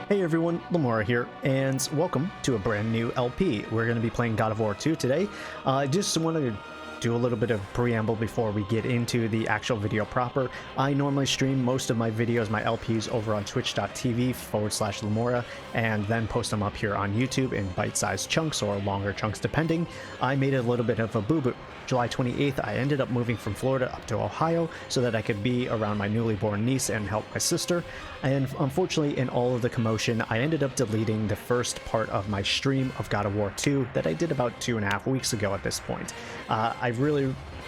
Hey everyone, Lamoura here, and welcome to a brand new LP. We're going to be playing God of War 2 today. I just wanted to do a little bit of preamble before we get into the actual video proper. I normally stream most of my videos, my LPs, over on twitch.tv/Lamoura, and then post them up here on YouTube in bite-sized chunks or longer chunks depending. I made a little bit of a boo-boo. July 28th, I ended up moving from Florida up to Ohio so that I could be around my newly born niece and help my sister. And unfortunately, in all of the commotion, I ended up deleting the first part of my stream of God of War 2 that I did about 2.5 weeks ago at this point.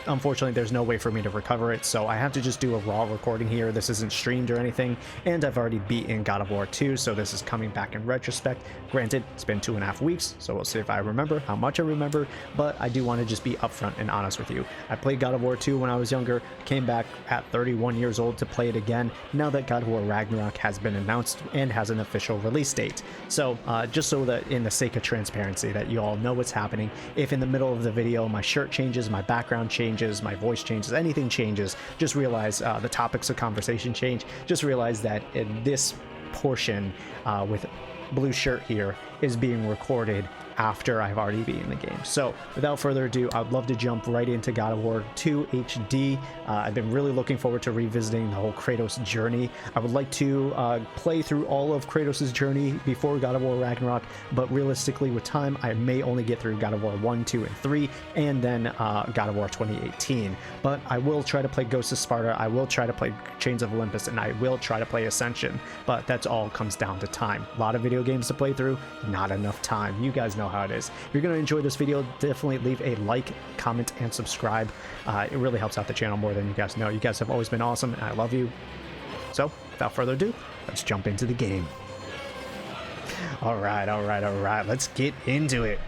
Unfortunately, there's no way for me to recover it, so I have to just do a raw recording here. This isn't streamed or anything, and I've already beaten God of War 2, so this is coming back in retrospect. Granted, it's been 2.5 weeks, so we'll see if I remember how much I remember, but I do want to just be upfront and honest with you. I played God of War 2 when I was younger, came back at 31 years old to play it again, now that God of War Ragnarok has been announced and has an official release date. So, just so that in the sake of transparency, that you all know what's happening, if in the middle of the video my shirt changes, my background changes, my voice changes, anything changes, just realize the topics of conversation change. Just realize that in this portion with blue shirt here is being recorded after I've already beaten the game. So without further ado, I'd love to jump right into God of War 2 HD. I've been really looking forward to revisiting the whole Kratos journey. I would like to play through all of Kratos' journey before God of War Ragnarok, but realistically with time, I may only get through God of War 1, 2, and 3, and then God of War 2018. But I will try to play Ghost of Sparta, I will try to play Chains of Olympus, and I will try to play Ascension, but that's all comes down to time. A lot of video games to play through, not enough time. You guys know how it is. If you're going to enjoy this video, definitely leave a like, comment, and subscribe. It really helps out the channel more than you guys know. You guys have always been awesome, and I love you. So, without further ado, let's jump into the game. Alright, let's get into it.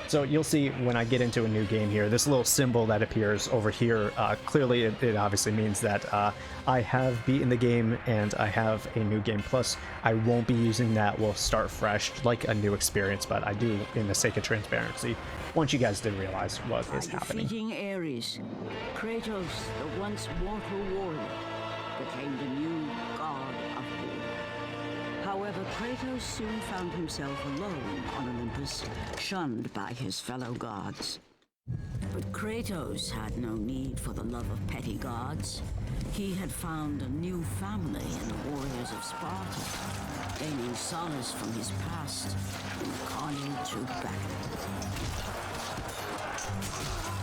So you'll see when I get into a new game here, this little symbol that appears over here, clearly it obviously means that I have beaten the game and I have a new game plus. I won't be using that, we'll start fresh, like a new experience, but I do, in the sake of transparency, want you guys to realize what is happening. Defeating Ares, Kratos, the once mortal warrior, became the new god of war. However, Kratos soon found himself alone on Olympus, shunned by his fellow gods. But Kratos had no need for the love of petty gods. He had found a new family in the warriors of Sparta, gaining solace from his past in the carnage of battle.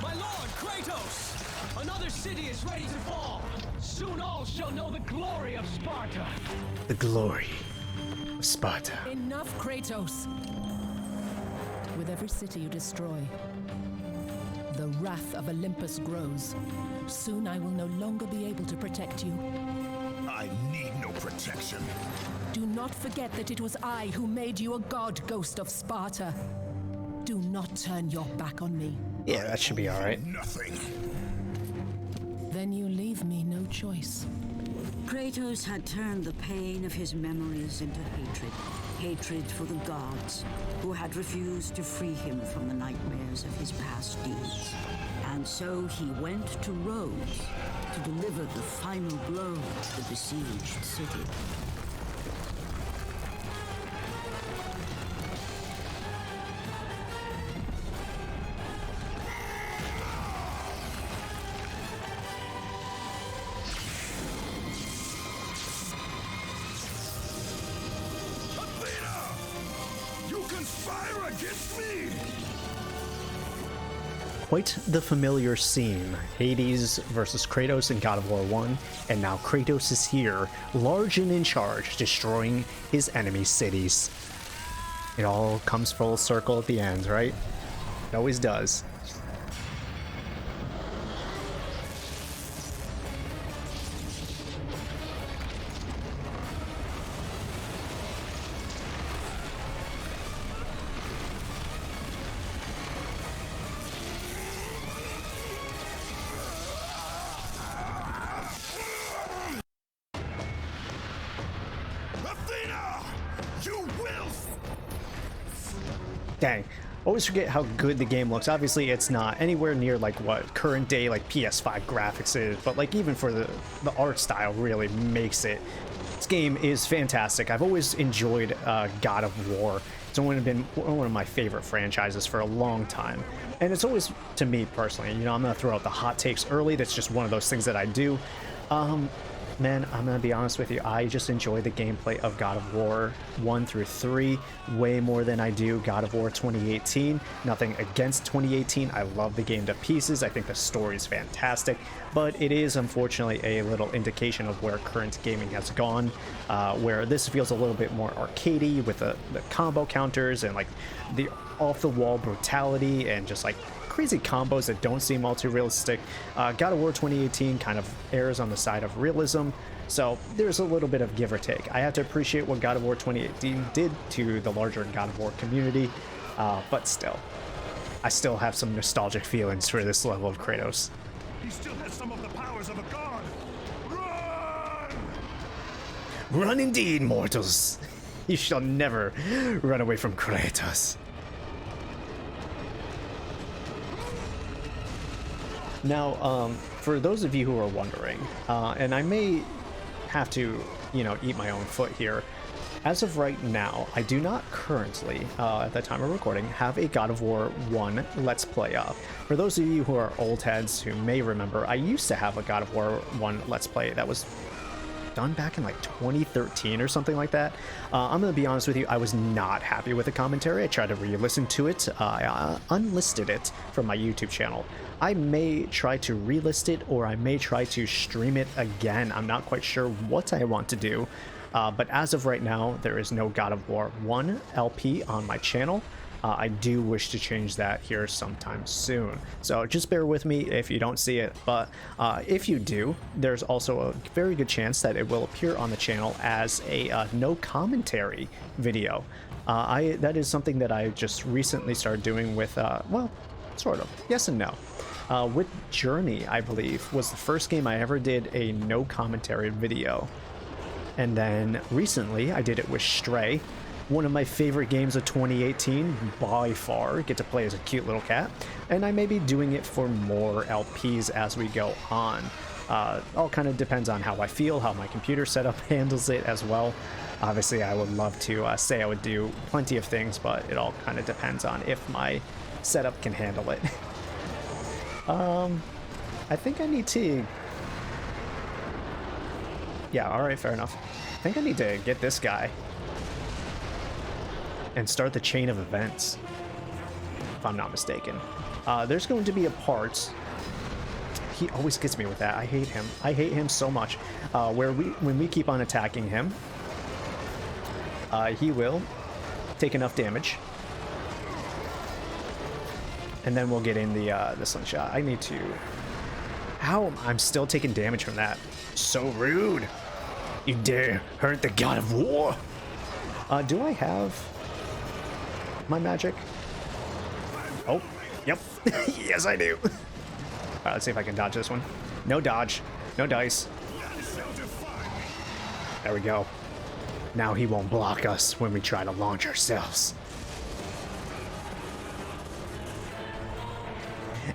My lord, Kratos! Another city is ready to fall! Soon all shall know the glory of Sparta! The glory of Sparta. Enough, Kratos! With every city you destroy, the wrath of Olympus grows. Soon I will no longer be able to protect you. I need no protection. Do not forget that it was I who made you a god, Ghost of Sparta. Do not turn your back on me. Yeah, that should be alright. Nothing. Then you leave me no choice. Kratos had turned the pain of his memories into hatred. Hatred for the gods, who had refused to free him from the nightmares of his past deeds. And so he went to Rhodes to deliver the final blow to the besieged city. Conspire against me! Quite the familiar scene. Hades versus Kratos in God of War 1, and now Kratos is here, large and in charge, destroying his enemy cities. It all comes full circle at the end, right? It always does. Dang, always forget how good the game looks. Obviously, it's not anywhere near like what current day like PS5 graphics is, but like even for the art style really makes it. This game is fantastic. I've always enjoyed God of War. It's only been one of my favorite franchises for a long time. And it's always, to me personally, you know, I'm going to throw out the hot takes early. That's just one of those things that I do. Man, I'm going to be honest with you. I just enjoy the gameplay of God of War 1 through 3 way more than I do God of War 2018. Nothing against 2018. I love the game to pieces. I think the story is fantastic. But it is, unfortunately, a little indication of where current gaming has gone, where this feels a little bit more arcadey with the combo counters and like the off-the-wall brutality and just like crazy combos that don't seem all too realistic. God of War 2018 kind of errs on the side of realism, so there's a little bit of give or take. I have to appreciate what God of War 2018 did to the larger God of War community, but still, I still have some nostalgic feelings for this level of Kratos. He still has some of the powers of a god. Run! Run indeed, mortals! You shall never run away from Kratos. Now, for those of you who are wondering, and I may have to, you know, eat my own foot here, as of right now, I do not currently, at the time of recording, have a God of War 1 Let's Play up. For those of you who are old heads who may remember, I used to have a God of War 1 Let's Play that was done back in like 2013 or something like that. I'm gonna be honest with you, I was not happy with the commentary. I tried to re-listen to it. I unlisted it from my YouTube channel. I may try to relist it, or I may try to stream it again. I'm not quite sure what I want to do, but as of right now, there is no God of War 1 LP on my channel. I do wish to change that here sometime soon, so just bear with me if you don't see it, but if you do, there's also a very good chance that it will appear on the channel as a no commentary video. That is something that I just recently started doing with, well, sort of, yes and no. With Journey, I believe, was the first game I ever did a no commentary video, and then recently I did it with Stray. One of my favorite games of 2018 by far. Get to play as a cute little cat, and I may be doing it for more LPs as we go on. All kind of depends on how I feel, how my computer setup handles it as well. Obviously, I would love to say I would do plenty of things, but it all kind of depends on if my setup can handle it. I think I need to... Yeah, alright, fair enough. I think I need to get this guy and start the chain of events, if I'm not mistaken. There's going to be a part, he always gets me with that, I hate him so much, where when we keep on attacking him, he will take enough damage, and then we'll get in the slingshot. I need to... How? I'm still taking damage from that. So rude. You dare hurt the God of War? Do I have my magic? Oh, yep. Yes, I do. All right, let's see if I can dodge this one. No dodge. No dice. There we go. Now he won't block us when we try to launch ourselves.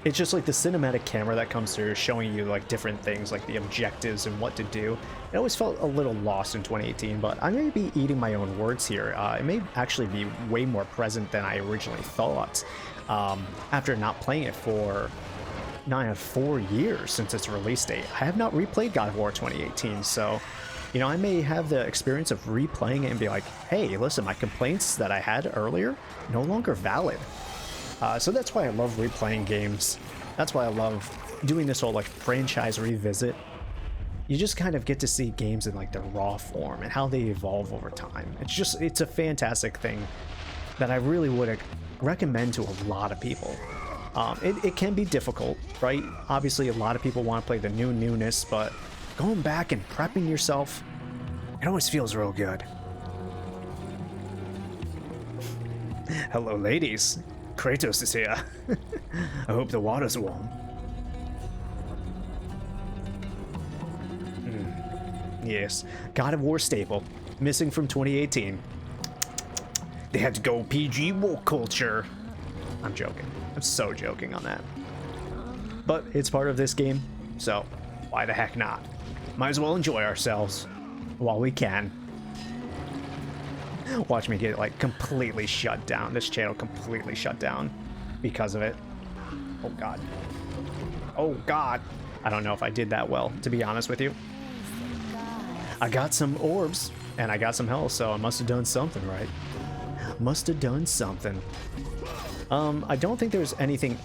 It's just like the cinematic camera that comes through showing you like different things, like the objectives and what to do. It always felt a little lost in 2018, but I may be eating my own words here. It may actually be way more present than I originally thought. After not playing it for 4 years since its release date, I have not replayed God of War 2018, so you know, I may have the experience of replaying it and be like, hey, listen, my complaints that I had earlier, no longer valid. So that's why I love replaying games. That's why I love doing this whole like franchise revisit. You just kind of get to see games in like their raw form and how they evolve over time. It's a fantastic thing that I really would recommend to a lot of people. It can be difficult, right? Obviously, a lot of people want to play the newness, but going back and prepping yourself, it always feels real good. Hello, ladies. Kratos is here. I hope the water's warm. Yes, God of War staple, missing from 2018. They had to go PG woke culture. I'm joking. I'm so joking on that. But it's part of this game, so why the heck not? Might as well enjoy ourselves while we can. Watch me get like completely shut down. This channel completely shut down because of it. Oh god. Oh god. I don't know if I did that well, to be honest with you. I got some orbs and I got some health, so I must have done something right. Must have done something. I don't think there's anything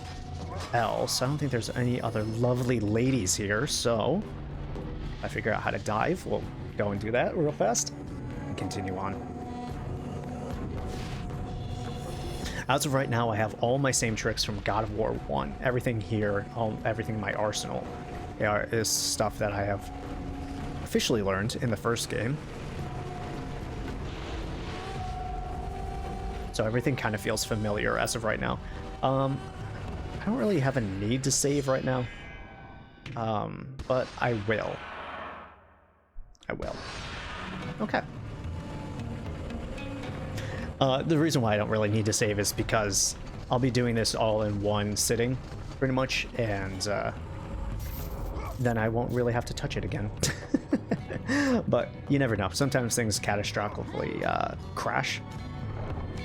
else. I don't think there's any other lovely ladies here, so if I figure out how to dive, we'll go and do that real fast and continue on. As of right now, I have all my same tricks from God of War 1. Everything here, everything in my arsenal is stuff that I have officially learned in the first game. So everything kind of feels familiar as of right now. I don't really have a need to save right now, but I will. I will. Okay. The reason why I don't really need to save is because I'll be doing this all in one sitting, pretty much, and then I won't really have to touch it again. But you never know. Sometimes things catastrophically crash,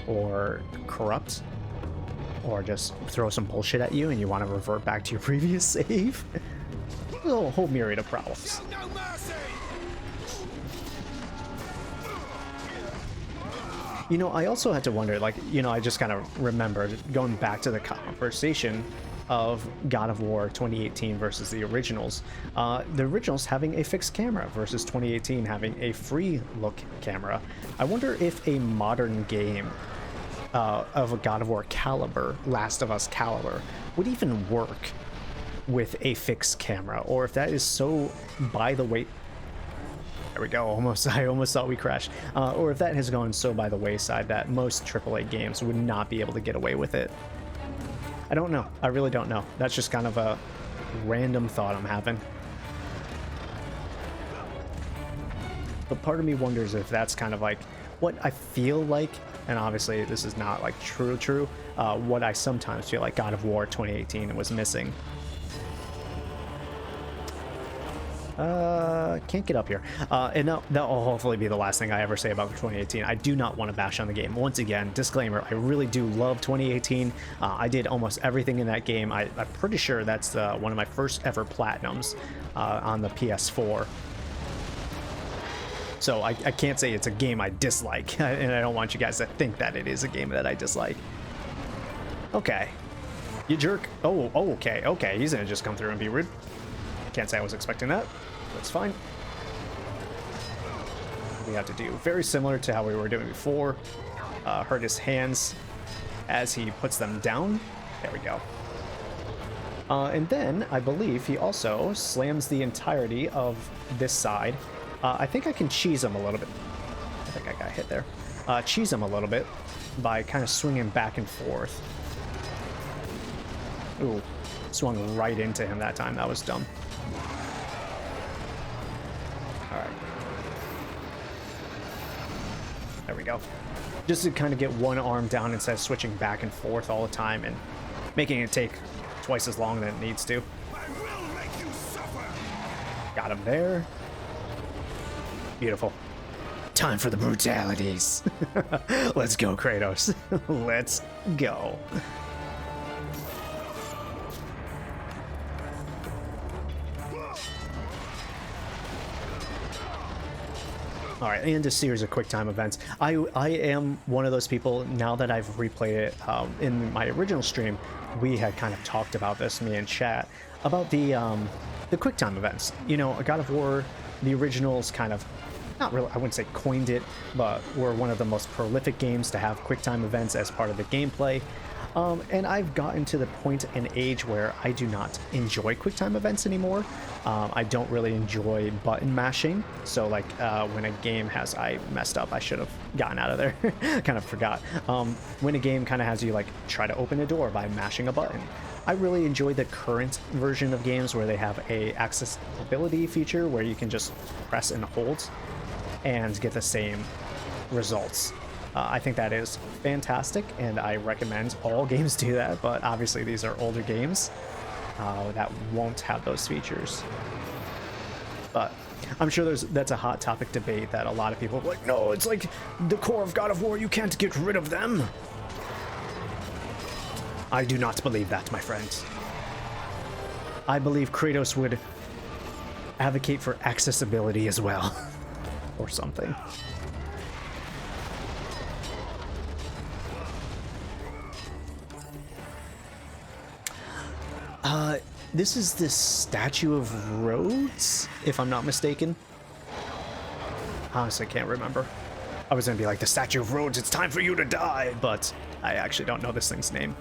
or corrupt, or just throw some bullshit at you and you want to revert back to your previous save. A whole myriad of problems. You know, I also had to wonder, like, you know, I just kind of remembered going back to the conversation of God of War 2018 versus the originals. The originals having a fixed camera versus 2018 having a free look camera. I wonder if a modern game of a God of War caliber, Last of Us caliber, would even work with a fixed camera, or if that is so by the way. There we go. I almost thought we crashed. Or if that has gone so by the wayside that most AAA games would not be able to get away with it. I don't know. I really don't know. That's just kind of a random thought I'm having. But part of me wonders if that's kind of like what I feel like, and obviously this is not like true, what I sometimes feel like God of War 2018 was missing. Can't get up here. And that'll hopefully be the last thing I ever say about 2018. I do not want to bash on the game. Once again, disclaimer, I really do love 2018. I did almost everything in that game. I'm pretty sure that's one of my first ever platinums on the PS4. So I can't say it's a game I dislike, and I don't want you guys to think that it is a game that I dislike. Okay. You jerk. Oh, okay. He's gonna just come through and be rude. Can't say I was expecting that. That's fine. We have to do very similar to how we were doing before. Hurt his hands as he puts them down. There we go. And then I believe he also slams the entirety of this side. I think I can cheese him a little bit. I think I got hit there. Cheese him a little bit by kind of swinging back and forth. Ooh, swung right into him that time. That was dumb. Alright. There we go. Just to kind of get one arm down instead of switching back and forth all the time and making it take twice as long than it needs to. I will make you suffer. Got him there. Beautiful. Time for the brutalities. Let's go, Kratos. Let's go. All right, and a series of quick time events. I am one of those people, now that I've replayed it in my original stream, we had kind of talked about this, me and chat, about the quick time events. You know, God of War, the originals kind of, not really, I wouldn't say coined it, but were one of the most prolific games to have quick time events as part of the gameplay. And I've gotten to the point and age where I do not enjoy QuickTime events anymore. I don't really enjoy button mashing. So like when a game has, I messed up, I should have gotten out of there. Kind of forgot. When a game kind of has you like try to open a door by mashing a button. I really enjoy the current version of games where they have a accessibility feature where you can just press and hold and get the same results. I think that is fantastic, and I recommend all games do that, but obviously these are older games that won't have those features. But I'm sure that's a hot topic debate that a lot of people are like, no, it's like the core of God of War, you can't get rid of them. I do not believe that, my friends. I believe Kratos would advocate for accessibility as well, or something. This is the Statue of Rhodes, if I'm not mistaken. Honestly, can't remember. I was gonna be like, the Statue of Rhodes, it's time for you to die, but I actually don't know this thing's name.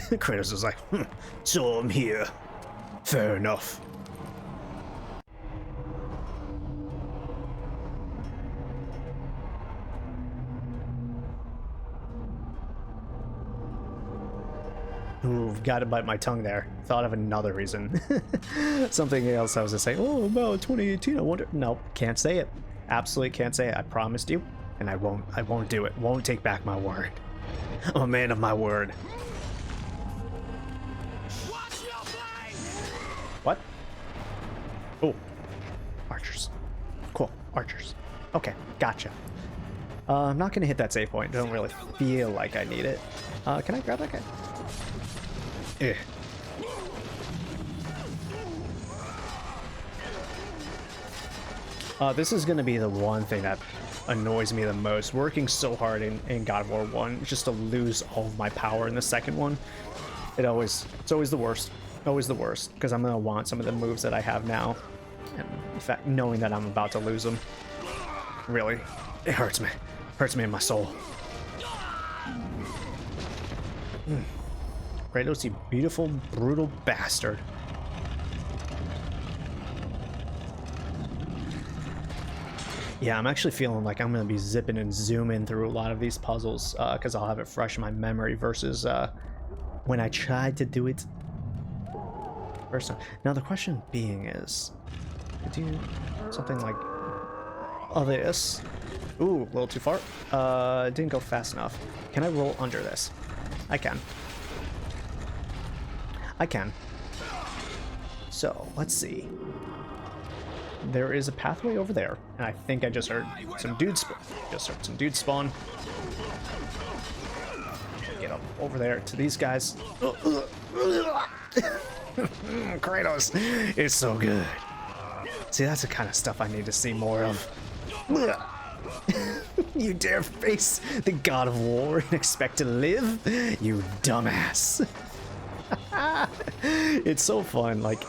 Kratos is like, so I'm here. Fair enough. Ooh, gotta bite my tongue there. Thought of another reason. Something else I was gonna say, oh, about 2018, I wonder. No, can't say it. Absolutely can't say it. I promised you, and I won't do it. Won't take back my word. I'm a man of my word. What? Oh, archers. Cool, archers. Okay, gotcha. I'm not gonna hit that save point. Don't really feel like I need it. Can I grab that guy? Eh. This is gonna be the one thing that annoys me the most. Working so hard in God of War 1 just to lose all of my power in the second one. It's always the worst. Always the worst, because I'm gonna want some of the moves that I have now, and in fact, knowing that I'm about to lose them, really, it hurts me in my soul. Kratos, you beautiful, brutal bastard. Yeah, I'm actually feeling like I'm gonna be zipping and zooming through a lot of these puzzles, because I'll have it fresh in my memory versus when I tried to do it. Now the question being is, do something like this. Ooh, a little too far. Didn't go fast enough. Can I roll under this? I can. I can. So let's see. There is a pathway over there, and I think I just heard some dudes. Spawn. Get up over there to these guys. Kratos is so good. See, that's the kind of stuff I need to see more of. You dare face the God of War and expect to live? You dumbass. It's so fun, like,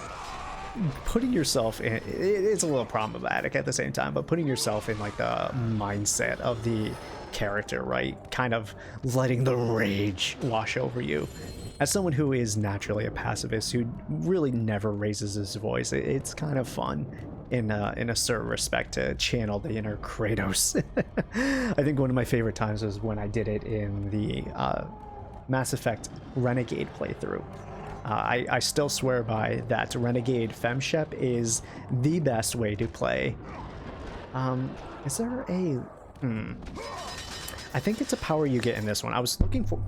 putting yourself in, it's a little problematic at the same time, but putting yourself in, like, the mindset of the character, right? Kind of letting the rage wash over you. As someone who is naturally a pacifist who really never raises his voice, it's kind of fun in a certain respect to channel the inner Kratos. I think one of my favorite times was when I did it in the Mass Effect Renegade playthrough. I still swear by that Renegade FemShep is the best way to play. Is there a... I think it's a power you get in this one. I was looking for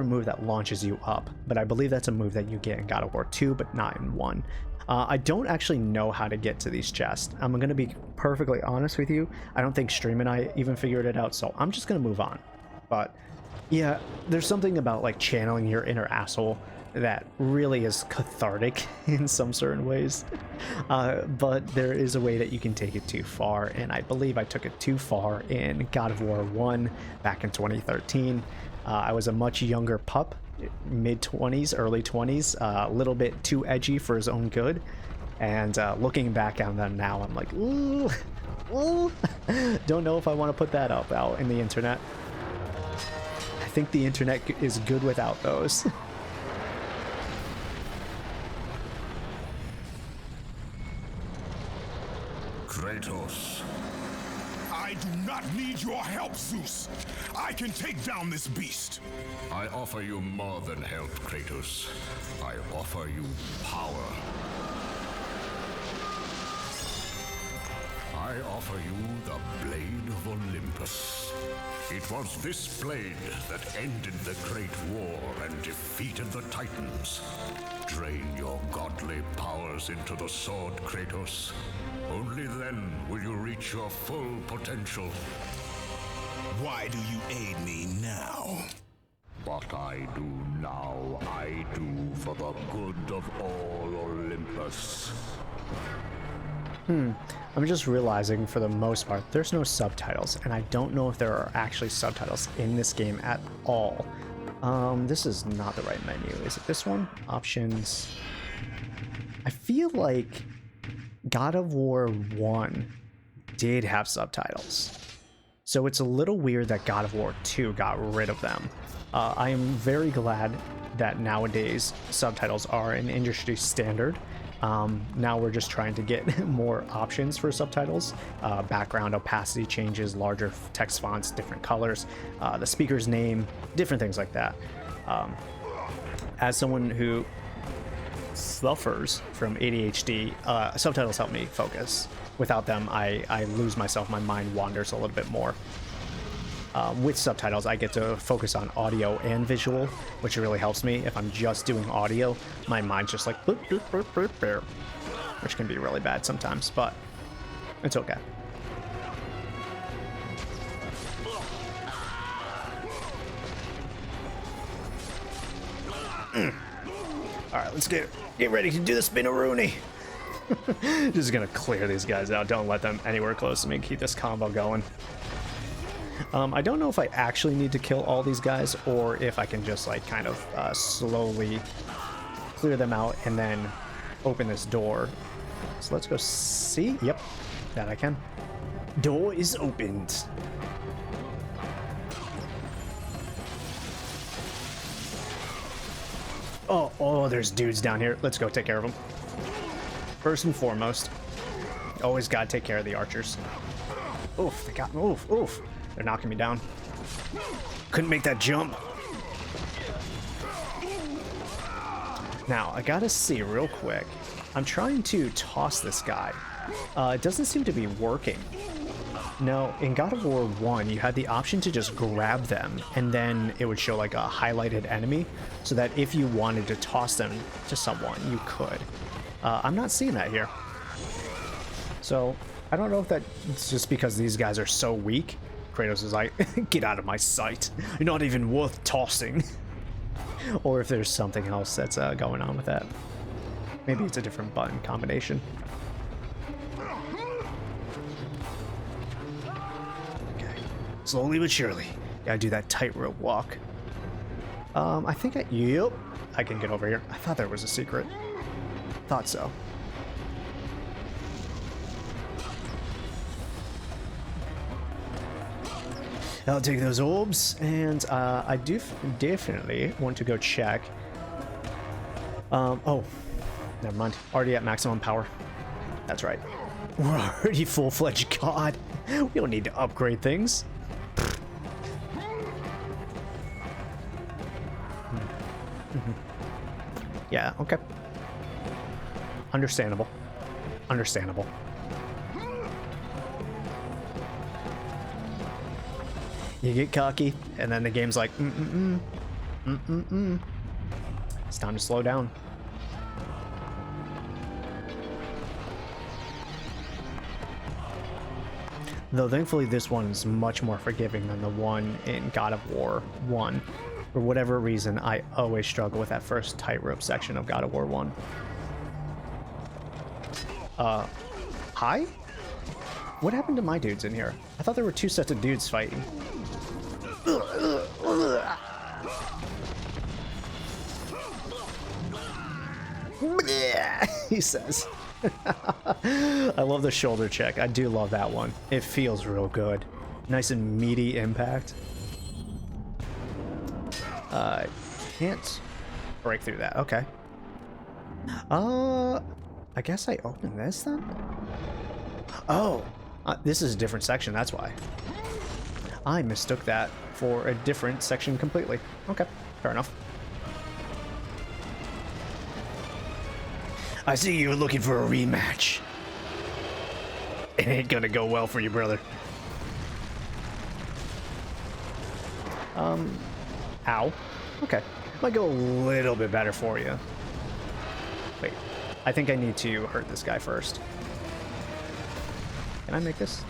a move that launches you up, but I believe that's a move that you get in God of War 2, but not in 1. I don't actually know how to get to these chests. I'm going to be perfectly honest with you. I don't think Stream and I even figured it out, so I'm just going to move on. But yeah, there's something about like channeling your inner asshole that really is cathartic in some certain ways. But there is a way that you can take it too far, and I believe I took it too far in God of War 1 back in 2013. I was a much younger pup, mid-20s, early 20s, a little bit too edgy for his own good. And looking back on them now, I'm like, ooh, don't know if I want to put that up out in the internet. I think the internet is good without those. Kratos. I do not need your help, Zeus. I can take down this beast. I offer you more than help, Kratos. I offer you power. I offer you the Blade of Olympus. It was this blade that ended the Great War and defeated the Titans. Drain your godly powers into the sword, Kratos. Only then will you reach your full potential. Why do you aid me now? What I do now, I do for the good of all Olympus. I'm just realizing for the most part, there's no subtitles, and I don't know if there are actually subtitles in this game at all. This is not the right menu. Is it this one? Options. I feel like God of War 1 did have subtitles. So it's a little weird that God of War 2 got rid of them. I am very glad that nowadays subtitles are an industry standard. Now we're just trying to get more options for subtitles, background opacity changes, larger text fonts, different colors, the speaker's name, different things like that. As someone who suffers from ADHD, subtitles help me focus. Without them, I lose myself, my mind wanders a little bit more. With subtitles, I get to focus on audio and visual, which really helps me. If I'm just doing audio, my mind's just like, boop, boop, boop, boop, boop, which can be really bad sometimes, but it's okay. All right, let's get ready to do the spinneroonie. Just gonna clear these guys out. Don't let them anywhere close to me. Keep this combo going. I don't know if I actually need to kill all these guys or if I can just like kind of slowly clear them out and then open this door. So let's go see. Yep, that I can. Door is opened. Oh, there's dudes down here. Let's go take care of them. First and foremost, always gotta take care of the archers. Oof, they got me. Oof, oof. They're knocking me down. Couldn't make that jump. Now, I gotta see real quick. I'm trying to toss this guy. It doesn't seem to be working. No, in God of War 1, you had the option to just grab them, and then it would show like a highlighted enemy, so that if you wanted to toss them to someone, you could. I'm not seeing that here. So, I don't know if that's just because these guys are so weak. Kratos is like, get out of my sight. You're not even worth tossing. Or if there's something else that's going on with that. Maybe it's a different button combination. Okay. Slowly but surely. Gotta do that tightrope walk. I think yep, I can get over here. I thought there was a secret. Thought so. I'll take those orbs, and I do definitely want to go check. Oh, never mind. Already at maximum power. That's right. We're already full-fledged god. We don't need to upgrade things. Yeah, okay. Understandable. Understandable. You get cocky, and then the game's like, It's time to slow down. Though thankfully this one's much more forgiving than the one in God of War 1. For whatever reason, I always struggle with that first tightrope section of God of War 1. Hi? What happened to my dudes in here? I thought there were two sets of dudes fighting. He says. I love the shoulder check. I do love that one. It feels real good. Nice and meaty impact. Can't break through that. Okay. I guess I open this then? Oh, this is a different section, that's why. I mistook that for a different section completely. Okay, fair enough. I see you're looking for a rematch. It ain't gonna go well for you, brother. Ow. Okay. Might go a little bit better for you. Wait. I think I need to hurt this guy first. Can I make this?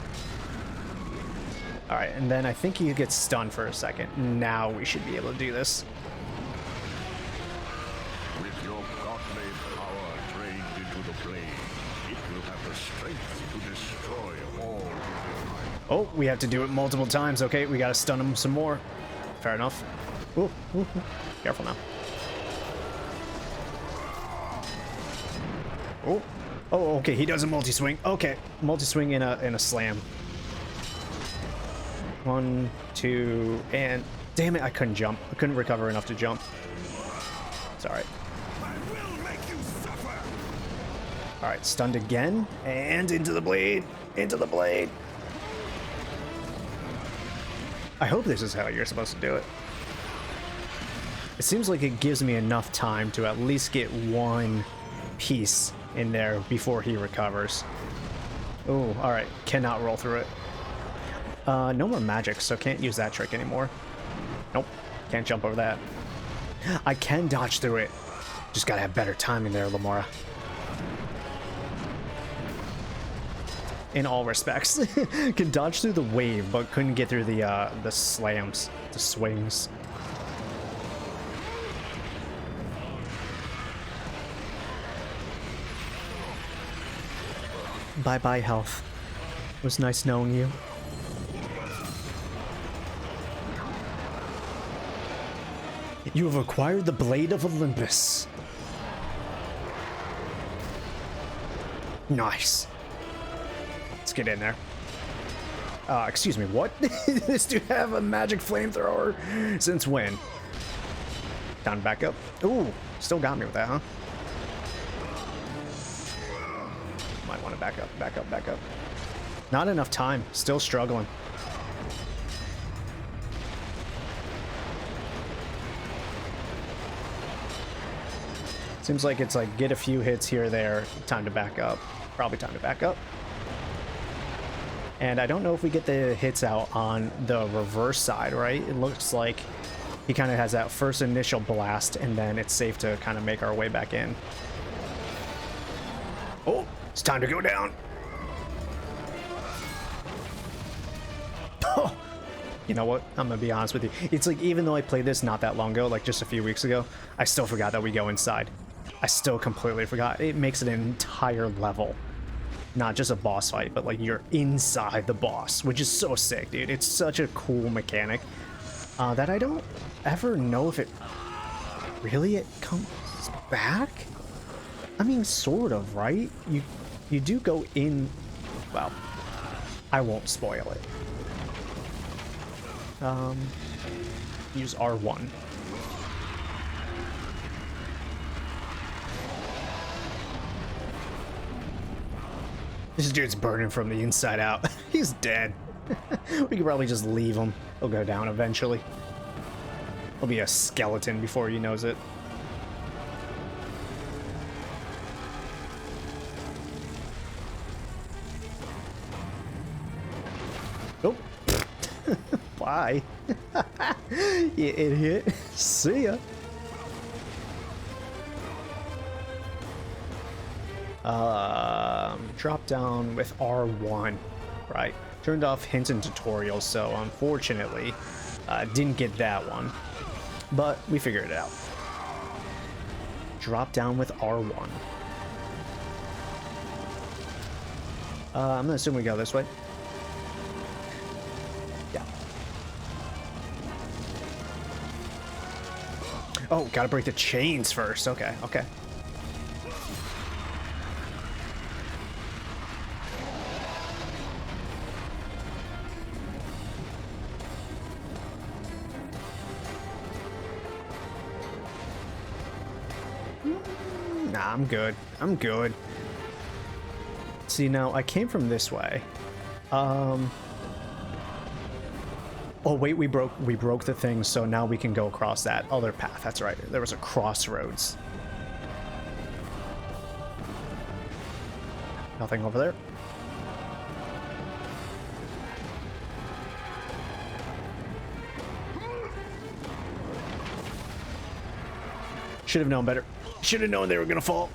Alright, and then I think he gets stunned for a second. Now we should be able to do this. With your godly power drained into the blade, it will have the strength to destroy all behind. Oh, we have to do it multiple times. Okay, we gotta stun him some more. Fair enough. Ooh, ooh, ooh. Careful now. Oh, oh, okay. He does a multi-swing. Okay, multi-swing in a slam. 1, 2, and damn it! I couldn't jump. I couldn't recover enough to jump. It's all right. I will make you suffer. All right, stunned again, and into the blade. Into the blade. I hope this is how you're supposed to do it. It seems like it gives me enough time to at least get one piece in there before he recovers. Oh, all right. Cannot roll through it. No more magic, so can't use that trick anymore. Nope. Can't jump over that. I can dodge through it. Just gotta have better timing there, Lamoura. In all respects. Can dodge through the wave, but couldn't get through the slams, the swings. Bye-bye, health. It was nice knowing you. You have acquired the Blade of Olympus. Nice. Let's get in there. Excuse me, what? Does this dude have a magic flamethrower? Since when? Time to back up. Ooh, still got me with that, huh? Might want to back up, back up, back up. Not enough time. Still struggling. Seems like it's like get a few hits here or there. Time to back up. Probably time to back up. And I don't know if we get the hits out on the reverse side, right? It looks like he kind of has that first initial blast, and then it's safe to kind of make our way back in. Oh, it's time to go down. Oh, you know what? I'm gonna be honest with you. It's like, even though I played this not that long ago, like just a few weeks ago, I still forgot that we go inside. I still completely forgot. It makes it an entire level. Not just a boss fight, but like you're inside the boss, which is so sick, dude. It's such a cool mechanic that I don't ever know if it comes back. I mean, sort of, right? You do go in. Well, I won't spoil it. Use R1. This dude's burning from the inside out. He's dead. We could probably just leave him. He'll go down eventually. He'll be a skeleton before he knows it. Oh. Bye. You idiot. See ya. Drop down with R1, right? Turned off hints and tutorials, so unfortunately, didn't get that one, but we figured it out. Drop down with R1. I'm gonna assume we go this way. Yeah. Oh, gotta break the chains first. Okay, okay. Nah, I'm good. I'm good. See, now I came from this way. Oh wait, we broke the thing, so now we can go across that other path. That's right. There was a crossroads. Nothing over there. Should have known better. Should have known they were gonna fall.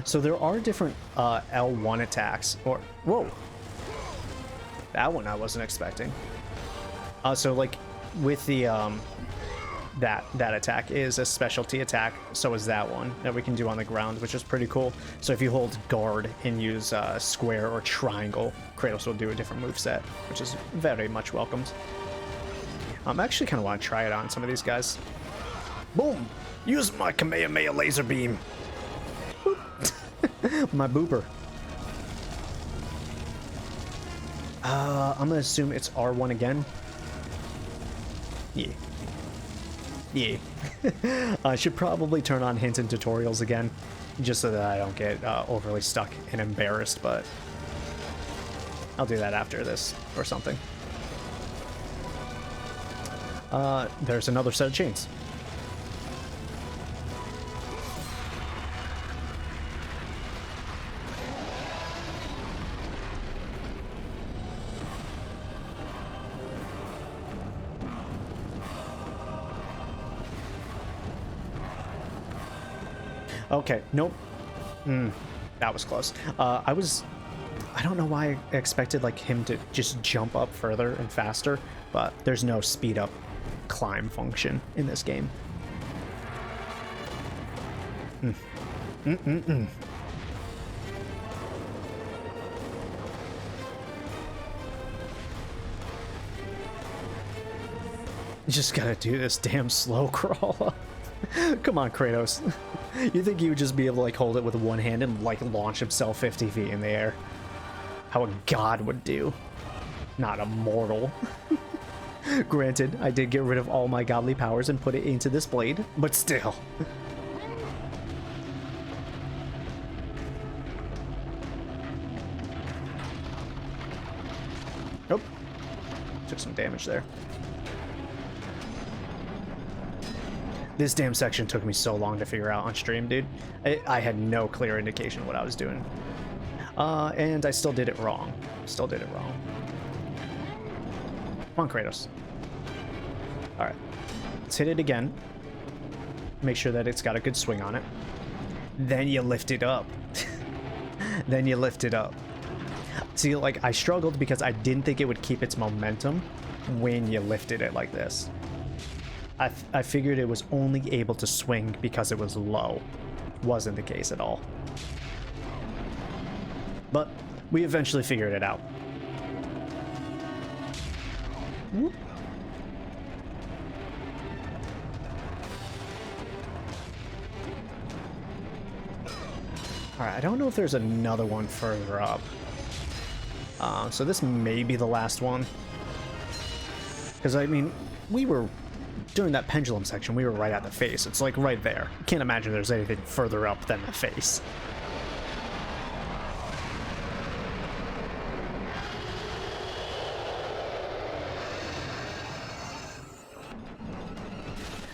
So there are different L1 attacks, or whoa, that one I wasn't expecting. So like with the that attack is a specialty attack, so is that one that we can do on the ground, which is pretty cool. So if you hold guard and use square or triangle, Kratos will do a different moveset, which is very much welcomed. I actually kind of want to try it on some of these guys. Boom! Use my Kamehameha laser beam. My booper. I'm gonna assume it's R1 again. Yeah. Yeah. I should probably turn on hints and tutorials again, just so that I don't get overly stuck and embarrassed, but I'll do that after this or something. There's another set of chains. Okay, nope. That was close. I don't know why I expected like him to just jump up further and faster, but there's no speed up climb function in this game. You just gotta do this damn slow crawl. Come on, Kratos. You think he would just be able to like hold it with one hand and like launch himself 50 feet in the air? How a god would do. Not a mortal. Granted, I did get rid of all my godly powers and put it into this blade, but still. Nope. Took some damage there. This damn section took me so long to figure out on stream, dude. I had no clear indication of what I was doing. And I still did it wrong. Still did it wrong. Come on, Kratos. Alright. Let's hit it again. Make sure that it's got a good swing on it. Then you lift it up. Then you lift it up. See, like, I struggled because I didn't think it would keep its momentum when you lifted it like this. I figured it was only able to swing because it was low. Wasn't the case at all. But we eventually figured it out. Whoop. Alright, I don't know if there's another one further up. So this may be the last one. Because, I mean, we were... During that pendulum section, we were right at the face. It's like right there. Can't imagine there's anything further up than the face.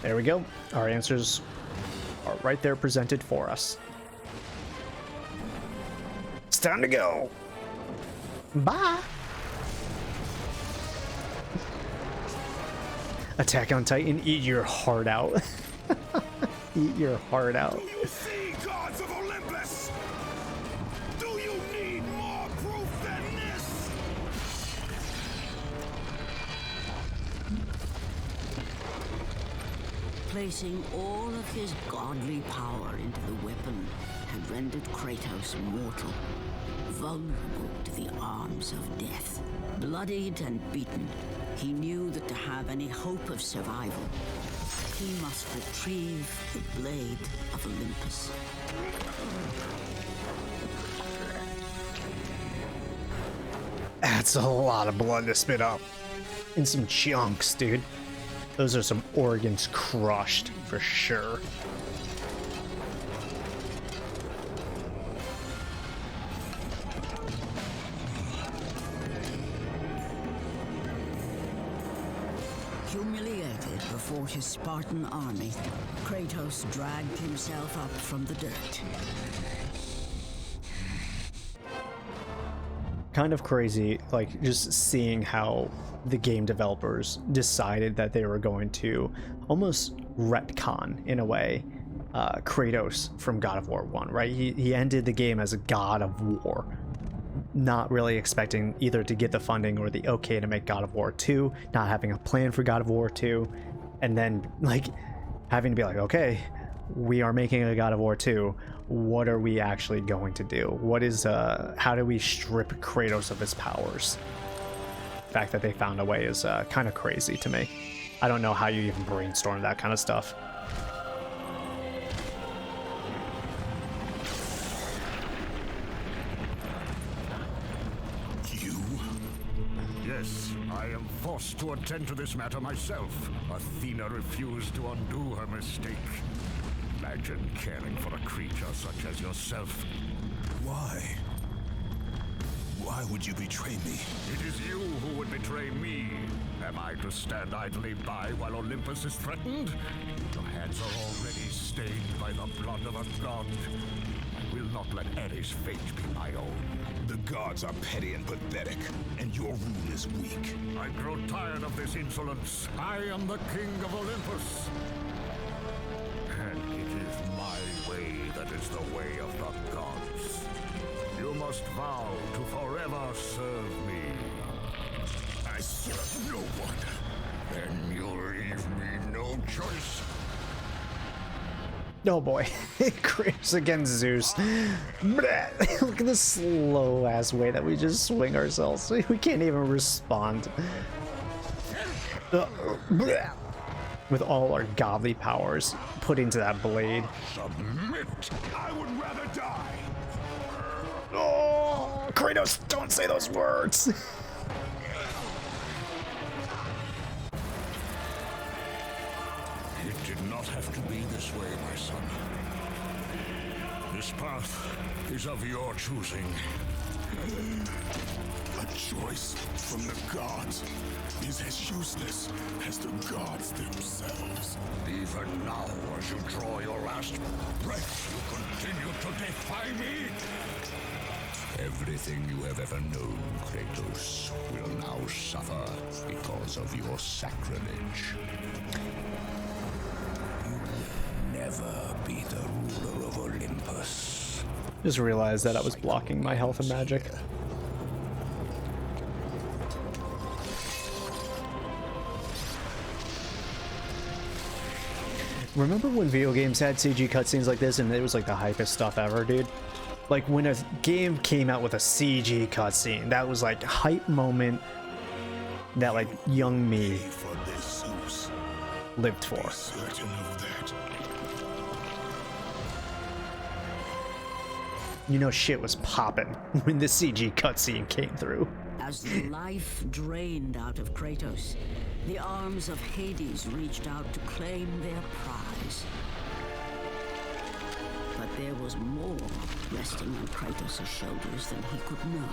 There we go. Our answers are right there presented for us. It's time to go. Bye. Attack on Titan, eat your heart out. Eat your heart out. Do you see, gods of Olympus? Do you need more proof than this? Placing all of his godly power into the weapon had rendered Kratos mortal, vulnerable to the arms of death. Bloodied and beaten, he knew that to have any hope of survival, he must retrieve the blade of Olympus. That's a lot of blood to spit up. In some chunks, dude. Those are some organs crushed, for sure. Humiliated before his Spartan army, Kratos dragged himself up from the dirt. Kind of crazy, like just seeing how the game developers decided that they were going to almost retcon in a way Kratos from God of War 1, right? He ended the game as a god of war, not really expecting either to get the funding or the okay to make God of War 2, not having a plan for God of War 2, and then like having to be like, okay, we are making a God of War 2. What are we actually going to do? What is how do we strip Kratos of his powers? The fact that they found a way is kind of crazy to me. I don't know how you even brainstorm that kind of stuff. Yes, I am forced to attend to this matter myself. Athena refused to undo her mistake. Imagine caring for a creature such as yourself. Why? Why would you betray me? It is you who would betray me. Am I to stand idly by while Olympus is threatened? Your hands are already stained by the blood of a god. I will not let Ares' fate be my own. The gods are petty and pathetic, and your rule is weak. I grow tired of this insolence. I am the king of Olympus. And it is my way that is the way of the gods. You must vow to forever serve me. I serve no one. Then you'll leave me no choice. Oh boy, Kratos against Zeus. Bleh. Look at the slow ass way that we just swing ourselves. We can't even respond. Bleh. With all our godly powers put into that blade. Submit. I would rather die. Oh, Kratos, don't say those words. It did not have to be this way, my son. This path is of your choosing. A choice from the gods is as useless as the gods themselves. Even now, as you draw your last breath, you continue to defy me? Everything you have ever known, Kratos, will now suffer because of your sacrilege. You will never be the ruler of Olympus. Just realized that I was blocking my health and magic. Remember when video games had CG cutscenes like this and it was like the hypest stuff ever, dude? Like when a game came out with a CG cutscene, that was like hype moment that like young me For this Zeus, lived for. certain of that. You know, shit was popping when the CG cutscene came through. As the life drained out of Kratos, the arms of Hades reached out to claim their prize. But there was more resting on Kratos' shoulders than he could know.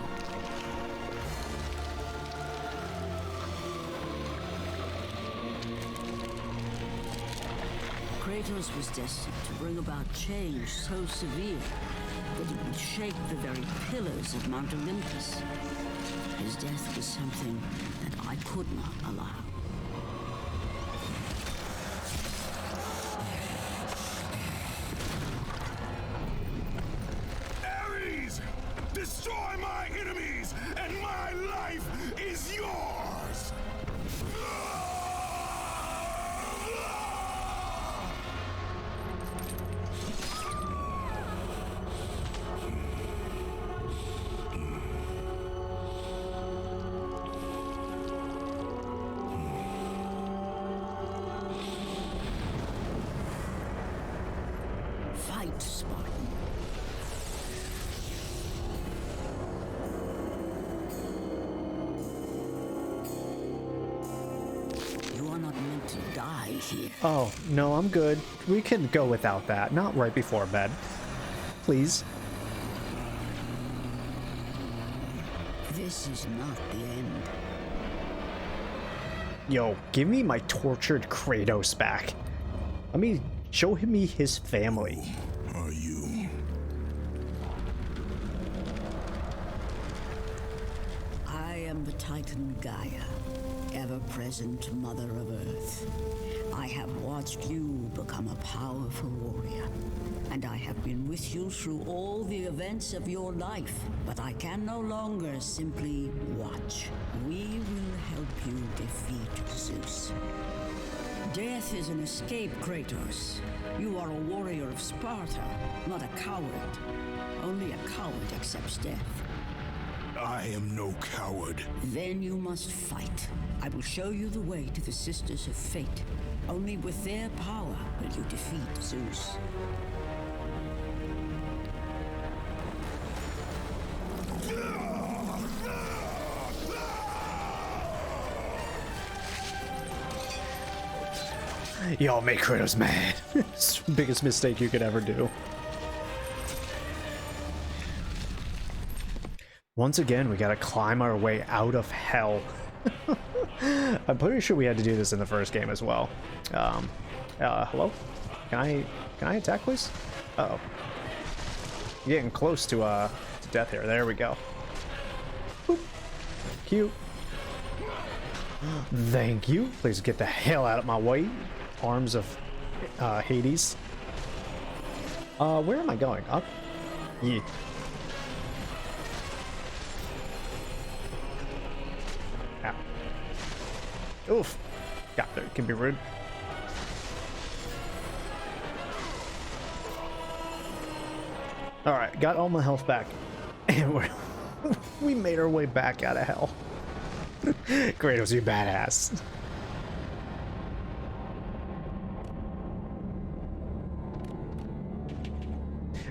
Kratos was destined to bring about change so severe that it would shake the very pillars of Mount Olympus. His death was something that I could not allow. Ares! Destroy my enemies, and my life is yours! Fight, Spartan. You are not meant to die here. Oh, no, I'm good. We can go without that. Not right before bed. Please. This is not the end. Yo, give me my tortured Kratos back. Let me show me his family. Are you? I am the Titan Gaia, ever-present Mother of Earth. I have watched you become a powerful warrior, and I have been with you through all the events of your life, but I can no longer simply watch. We will help you defeat Zeus. Death is an escape, Kratos. You are a warrior of Sparta, not a coward. Only a coward accepts death. I am no coward. Then you must fight. I will show you the way to the Sisters of Fate. Only with their power will you defeat Zeus. Y'all make Kratos mad. It's the biggest mistake you could ever do. Once again, we gotta climb our way out of hell. I'm pretty sure we had to do this in the first game as well. Hello? Can I attack, please? Uh-oh. Getting close to death here. There we go. Boop. Cute. Thank you. Please get the hell out of my way. Arms of Hades. Where am I going? Up? Yeah. Ow. Oof. Yeah, that can be rude. Alright, got all my health back. And we made our way back out of hell. Kratos, you badass.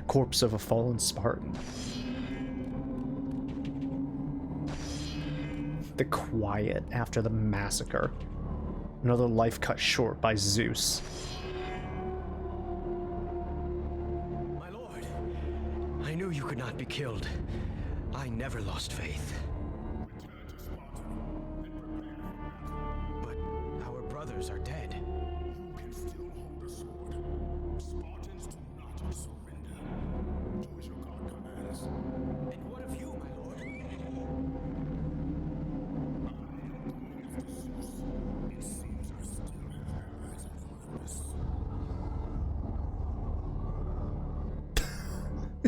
Corpse of a fallen Spartan. The quiet after the massacre. Another life cut short by Zeus. My lord, I knew you could not be killed. I never lost faith. But our brothers are dead. You can still hold a sword. Spartans do not surrender. Do as your god commands. And what of you, my lord? It seems I still have allies on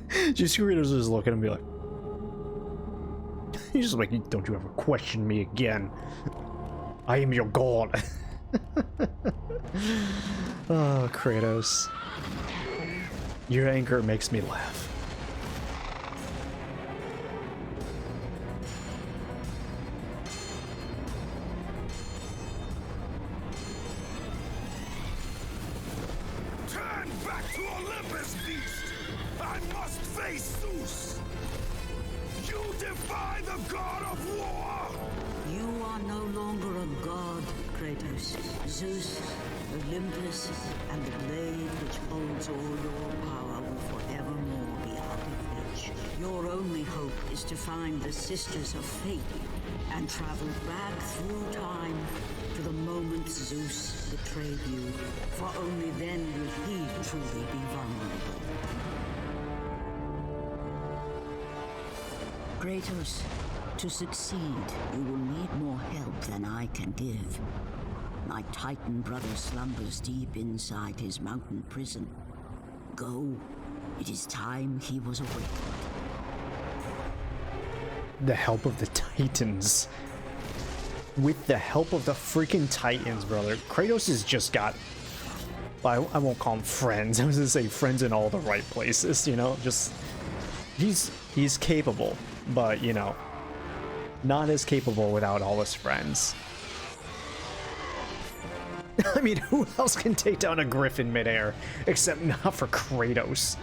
Olympus. Just Kratos is looking and be like, he's just like, don't you ever question me again. I am your god. Oh, Kratos. Your anger makes me laugh. Turn back to Olympus, beast! I must face Zeus! You defy the god of war! You are no longer a god, Kratos. Zeus, Olympus, and the blade which holds all your power will forevermore be out of reach. Your only hope is to find the Sisters of Fate and travel back through time to the moment Zeus betrayed you, for only then will he truly be vulnerable. Kratos, to succeed, you will need more help than I can give. My Titan brother slumbers deep inside his mountain prison. Go. It is time he was awakened. The help of the Titans. With the help of the freaking Titans, brother. Kratos has just got... I won't call them friends. I was gonna say friends in all the right places, you know? Just... He's capable, but, you know, not as capable without all his friends. I mean, who else can take down a griffin midair except not for Kratos?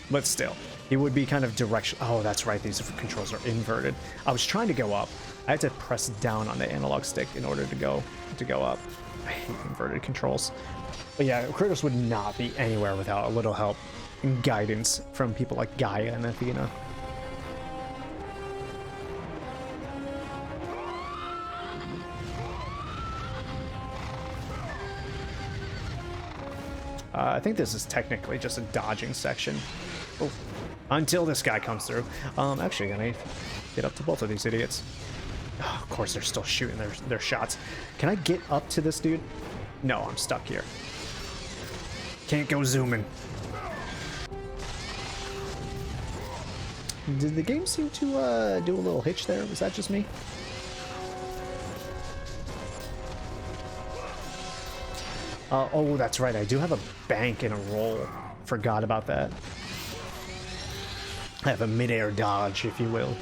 But still, he would be kind of direction. Oh, that's right, these controls are inverted. I was trying to go up. I had to press down on the analog stick in order to go up. I hate inverted controls. But yeah, Kratos would not be anywhere without a little help and guidance from people like Gaia and Athena. I think this is technically just a dodging section. Oh, until this guy comes through. Actually, gonna get up to both of these idiots. Oh, of course, they're still shooting their shots. Can I get up to this dude? No, I'm stuck here. Can't go zooming. Did the game seem to do a little hitch there? Was that just me? Oh, that's right. I do have a bank and a roll. Forgot about that. I have a mid-air dodge, if you will.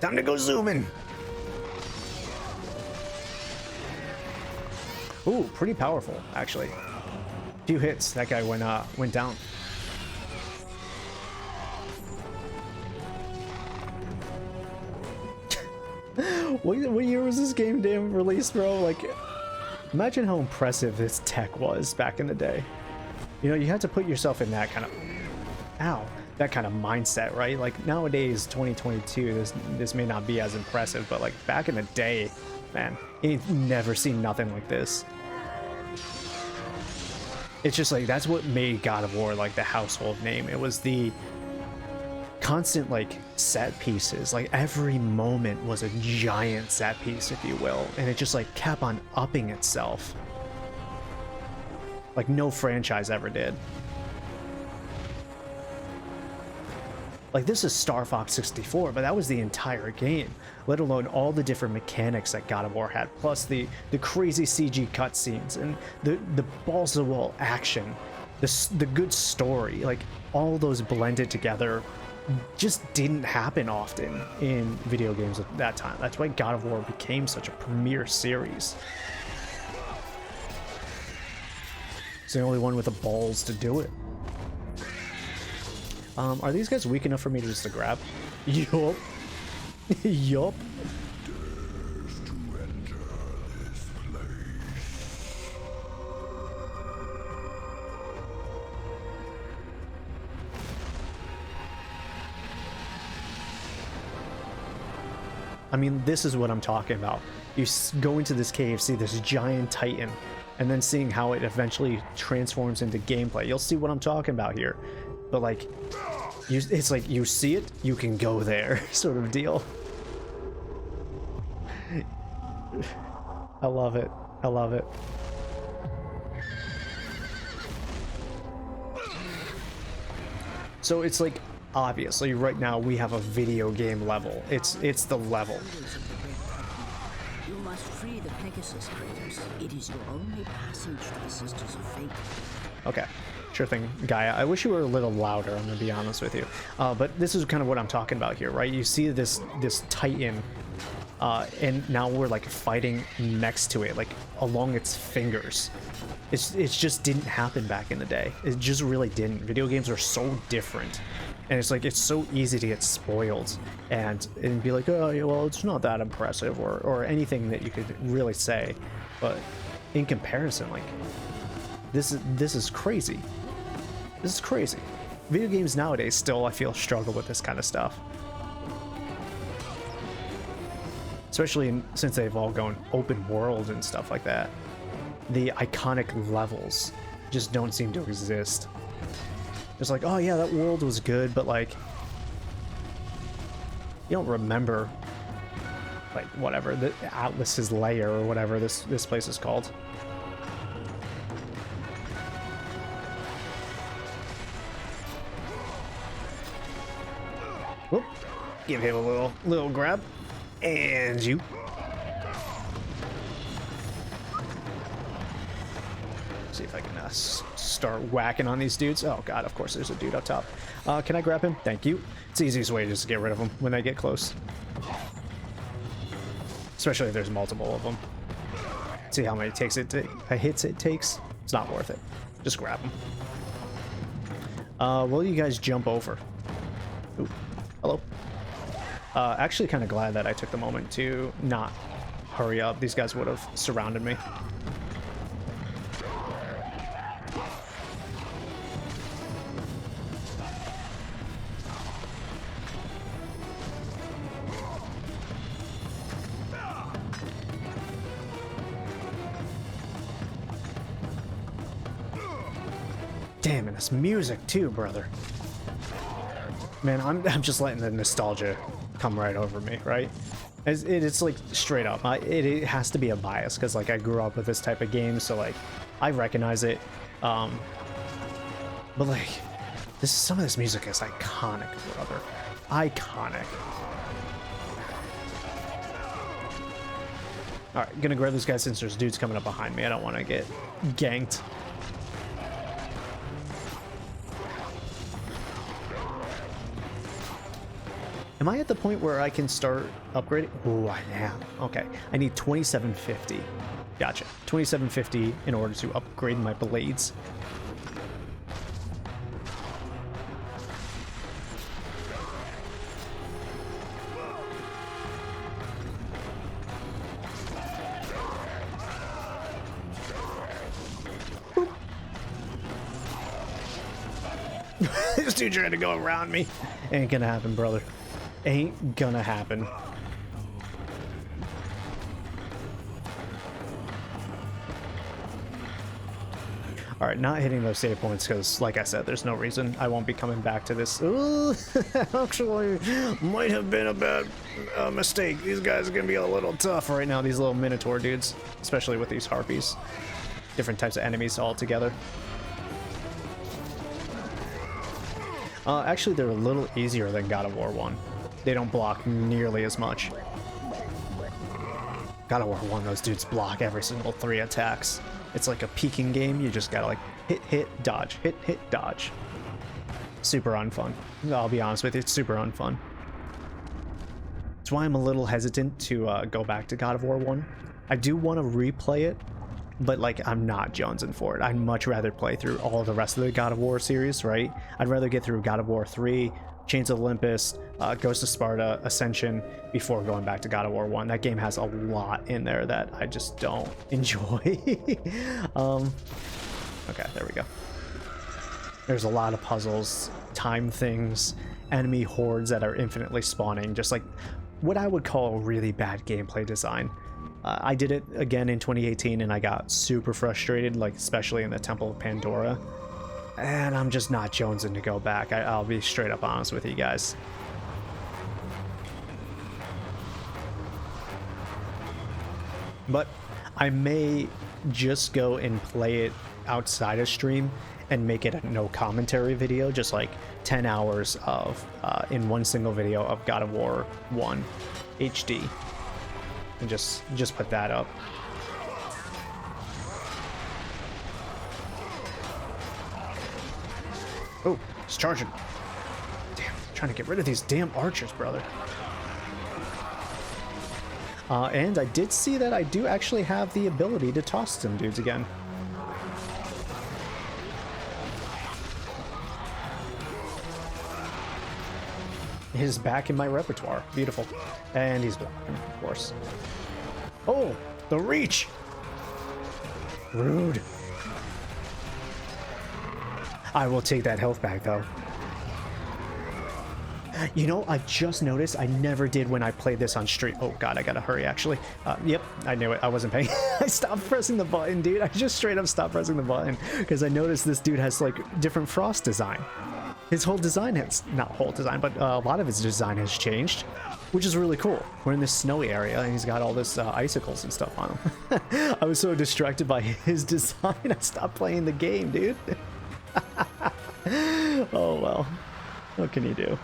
Time to go zooming. Ooh, pretty powerful, actually. Few hits, that guy went down. What year was this game damn released, bro? Like, imagine how impressive this tech was back in the day. You know, you had to put yourself in that kind of, that kind of mindset, right? Like nowadays, 2022, this may not be as impressive, but like back in the day, man, you've never seen nothing like this. It's just like, that's what made God of War like the household name. It was the constant like set pieces. Like every moment was a giant set piece, if you will, and it just like kept on upping itself like no franchise ever did. Like, this is Star Fox 64, but that was the entire game, let alone all the different mechanics that God of War had, plus the crazy CG cutscenes and the balls to the wall action, the good story. Like, all those blended together just didn't happen often in video games at that time. That's why God of War became such a premier series. It's the only one with the balls to do it. Are these guys weak enough for me just to grab? Yup. Yup. I mean, this is what I'm talking about. You go into this cave, see this giant titan, and then seeing how it eventually transforms into gameplay. You'll see what I'm talking about here. But like, it's like you see it, you can go there, sort of deal. I love it. I love it. So it's like, obviously right now we have a video game level. It's the level. You must free the Pegasus, Kratos. It is your only passage to the Sisters of Fate. Okay, sure thing, Gaia. I wish you were a little louder, I'm gonna be honest with you. But this is kind of what I'm talking about here, right? You see this titan, and now we're like fighting next to it, like along its fingers. It just didn't happen back in the day. It just really didn't. Video games are so different. And it's like, it's so easy to get spoiled and be like, oh, yeah, well, it's not that impressive, or anything that you could really say. But in comparison, like, this is crazy. This is crazy. Video games nowadays still, I feel, struggle with this kind of stuff. Especially since they've all gone open world and stuff like that. The iconic levels just don't seem to exist. It's like, oh yeah, that world was good, but like, you don't remember, like, whatever, the Atlas's lair or whatever this place is called. Whoop. Give him a little grab, and you. See if I can start whacking on these dudes. Oh god, of course there's a dude up top. Can I grab him? Thank you. It's the easiest way just to get rid of them when they get close. Especially if there's multiple of them. See how many hits it takes? It's not worth it. Just grab them. Will you guys jump over? Ooh, hello. Actually kind of glad that I took the moment to not hurry up. These guys would have surrounded me. Damn, and this music too, brother. Man, I'm just letting the nostalgia come right over me, right? It's like straight up. It has to be a bias because like I grew up with this type of game, so like I recognize it. But like some of this music is iconic, brother. Iconic. All right, gonna grab this guy since there's dudes coming up behind me. I don't want to get ganked. Am I at the point where I can start upgrading? Oh, I am. Okay. I need 2750. Gotcha. 2750 in order to upgrade my blades. This dude trying to go around me. Ain't gonna happen, brother. Ain't gonna happen. Alright, not hitting those save points because, like I said, there's no reason. I won't be coming back to this. Ooh, actually, might have been a bad mistake. These guys are gonna be a little tough right now, these little Minotaur dudes. Especially with these Harpies. Different types of enemies all together. Actually, they're a little easier than God of War 1. They don't block nearly as much. God of War 1, those dudes block every single 3 attacks. It's like a peeking game. You just gotta like hit, dodge, hit, dodge. Super unfun. I'll be honest with you, it's super unfun. That's why I'm a little hesitant to go back to God of War 1. I do want to replay it, but like I'm not jonesing for it. I'd much rather play through all the rest of the God of War series, right? I'd rather get through God of War 3, Chains of Olympus, Ghost of Sparta, Ascension, before going back to God of War 1. That game has a lot in there that I just don't enjoy. Okay, there we go. There's a lot of puzzles, time things, enemy hordes that are infinitely spawning, just like what I would call really bad gameplay design. I did it again in 2018 and I got super frustrated, like especially in the Temple of Pandora. And I'm just not jonesing to go back. I'll be straight up honest with you guys. But I may just go and play it outside of stream and make it a no commentary video, just like 10 hours of in one single video of God of War 1 HD, and just put that up. Oh, it's charging. Damn, trying to get rid of these damn archers, brother. And I did see that I do actually have the ability to toss some dudes again. He's back in my repertoire. Beautiful. And he's blocking, of course. Oh, the reach! Rude. I will take that health back, though. You know, I just noticed I never did when I played this on stream. Oh god, I gotta hurry, actually. Yep, I knew it. I wasn't paying. I stopped pressing the button, dude. I just straight up stopped pressing the button because I noticed this dude has like different frost design. His whole design has, not whole design, but a lot of his design has changed, which is really cool. We're in this snowy area and he's got all this icicles and stuff on him. I was so distracted by his design, I stopped playing the game, dude. Oh well, what can you do?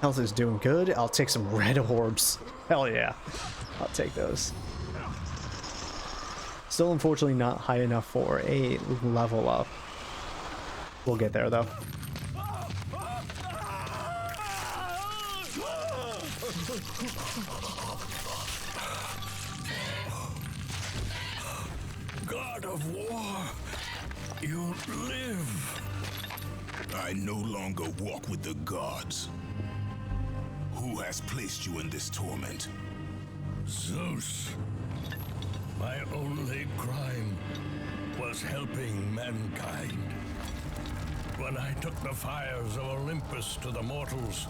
Health is doing good. I'll take some red orbs. Hell yeah. I'll take those. Still unfortunately not high enough for a level up. We'll get there though. God of War, you live. I no longer walk with the gods. Who has placed you in this torment? Zeus. My only crime was helping mankind. When I took the fires of Olympus to the mortals,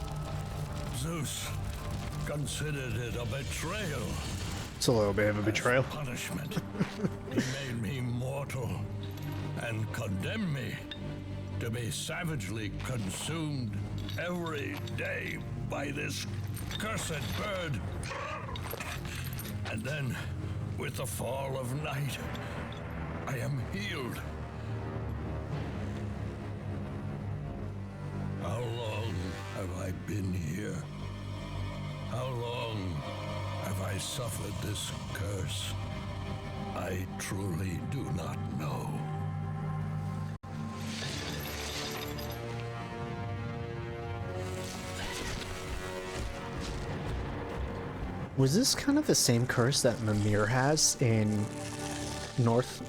Zeus considered it a betrayal. It's a little bit of a betrayal. Punishment. He made me mortal and condemned me to be savagely consumed every day by this cursed bird. And then, with the fall of night, I am healed. How long have I been here? How long have I suffered this curse? I truly do not know. Was this kind of the same curse that Mimir has in Norse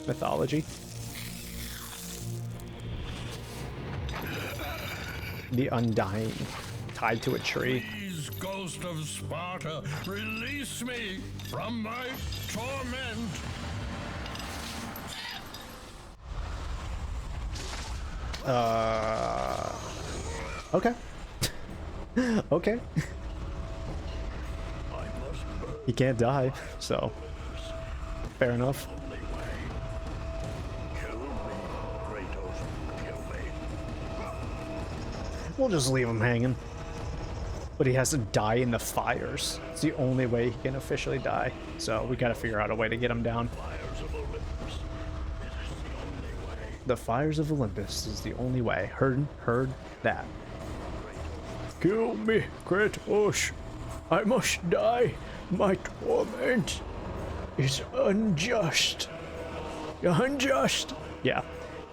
mythology? The Undying, tied to a tree. Please, ghost of Sparta, release me from my torment. Okay. Okay. He can't die, so fair enough. We'll just leave him hanging. But he has to die in the fires. It's the only way he can officially die. So we gotta figure out a way to get him down. The fires of Olympus is the only way. Heard that. Kill me, Kratos. I must die. My torment is unjust. Unjust. Yeah,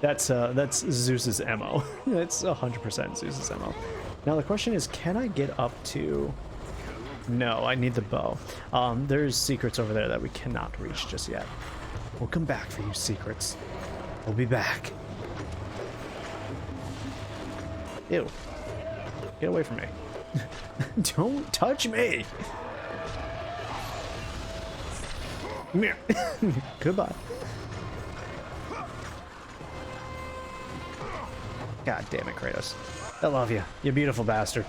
that's Zeus's MO. That's 100% Zeus's MO. Now the question is, can I get up to? No, I need the bow. There's secrets over there that we cannot reach just yet. We'll come back for you, secrets. We'll be back. Ew. Get away from me. Don't touch me. Come here. Goodbye. God damn it, Kratos. I love you. You beautiful bastard.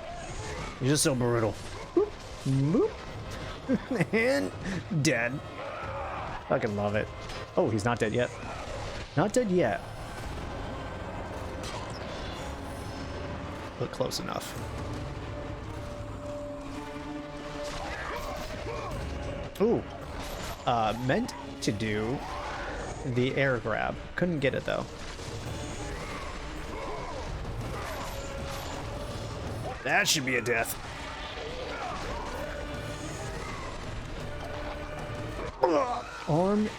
You're just so brutal. Boop. Boop. And dead. Fucking love it. Oh, he's not dead yet. Not dead yet. But close enough. Ooh. Meant to do the air grab. Couldn't get it though. That should be a death. Arm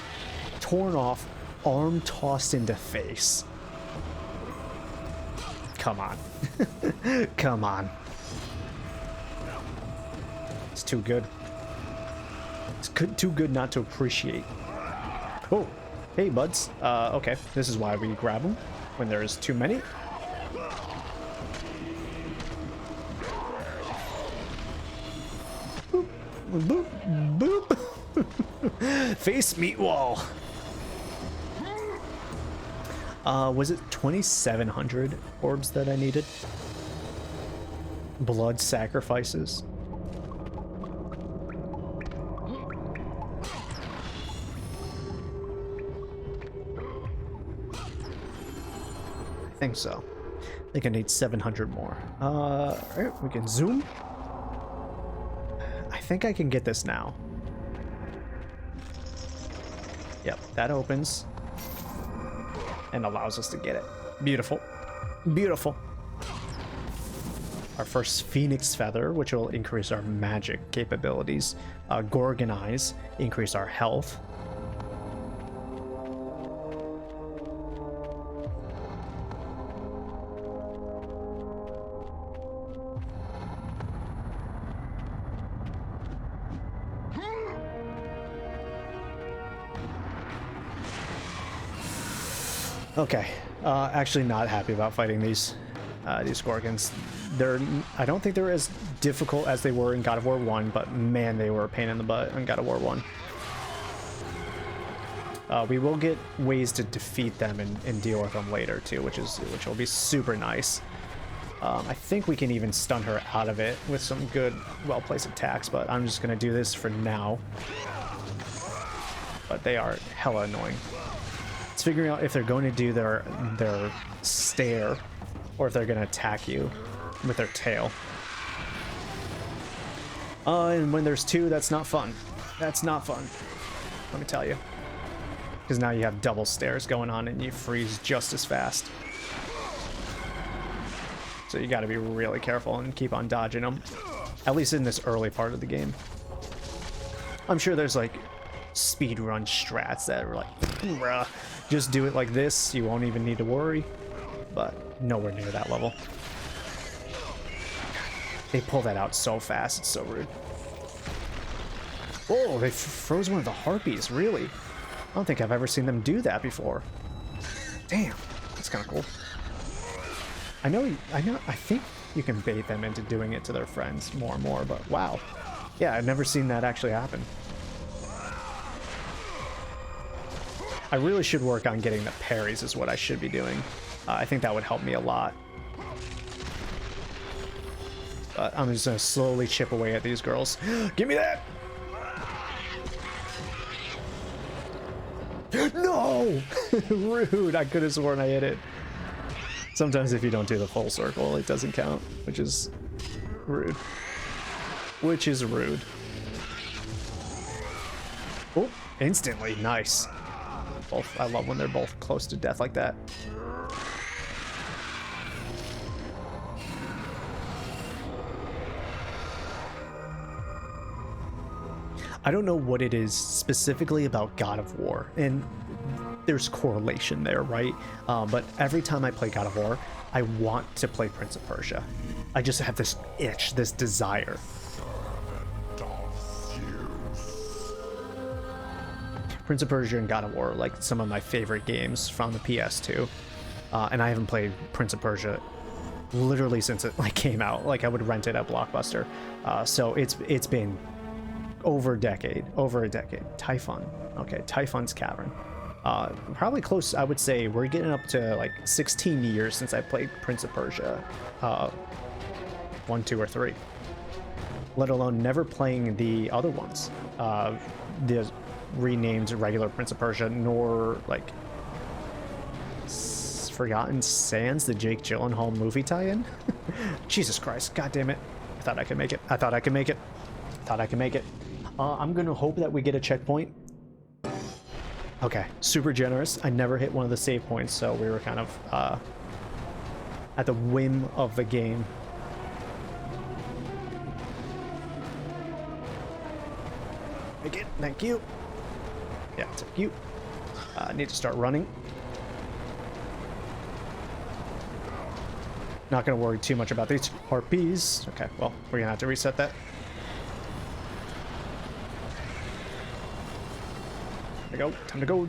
torn off, arm tossed into face. Come on. Come on. It's too good. It's too good not to appreciate. Oh, hey buds. Okay, this is why we grab them when there's too many. Boop, boop, boop. Face meat wall. Was it 2,700 orbs that I needed? Blood sacrifices. I think so. I think I need 700 more. Alright, we can zoom. I think I can get this now. Yep, that opens. And allows us to get it. Beautiful. Beautiful. Our first Phoenix Feather, which will increase our magic capabilities. Gorgon Eyes, increase our health. Okay, actually not happy about fighting these Gorgons. I don't think they're as difficult as they were in God of War 1, but man, they were a pain in the butt in God of War 1. We will get ways to defeat them and deal with them later too, which will be super nice. I think we can even stun her out of it with some good, well-placed attacks, but I'm just going to do this for now. But they are hella annoying. It's figuring out if they're going to do their stare or if they're going to attack you with their tail. And when there's two, that's not fun. That's not fun, let me tell you. Because now you have double stares going on and you freeze just as fast. So you got to be really careful and keep on dodging them. At least in this early part of the game. I'm sure there's like speedrun strats that are like, bruh, just do it like this, you won't even need to worry. But nowhere near that level. They pull that out so fast, it's so rude. Oh, they froze one of the harpies, really? I don't think I've ever seen them do that before. Damn, that's kind of cool. I think you can bait them into doing it to their friends more and more, but wow. Yeah, I've never seen that actually happen. I really should work on getting the parries is what I should be doing. I think that would help me a lot. But I'm just gonna slowly chip away at these girls. Give me that! No! Rude, I could have sworn I hit it. Sometimes if you don't do the full circle, it doesn't count, which is rude. Which is rude. Oh, instantly, nice. Both, I love when they're both close to death like that. I don't know what it is specifically about God of War, and there's correlation there, right? But every time I play God of War, I want to play Prince of Persia. I just have this itch, this desire. Prince of Persia and God of War are like some of my favorite games from the PS2, and I haven't played Prince of Persia literally since it like came out. Like I would rent it at Blockbuster, so it's been over a decade. Typhon, okay, Typhon's Cavern. Probably close. I would say we're getting up to like 16 years since I played Prince of Persia, 1, 2, or 3. Let alone never playing the other ones. The renamed regular Prince of Persia, nor like Forgotten Sands, the Jake Gyllenhaal movie tie-in. Jesus Christ, god damn it. I thought I could make it. I'm gonna hope that we get a checkpoint. Okay, super generous. I never hit one of the save points, so we were kind of at the whim of the game. Make it, thank you. Yeah, thank you. I need to start running. Not gonna worry too much about these harpies. Okay, well, we're gonna have to reset that. Time to go.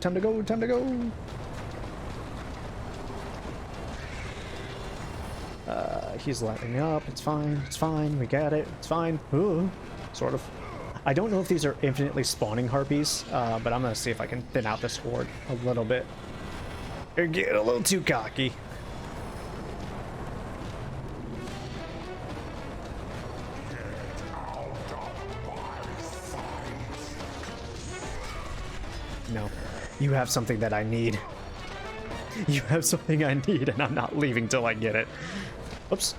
He's lighting up. It's fine. We got it. It's fine. Ooh, sort of. I don't know if these are infinitely spawning harpies, but I'm gonna see if I can thin out this horde a little bit. You're getting a little too cocky. No, you have something that I need. You have something I need, and I'm not leaving till I get it. Oops.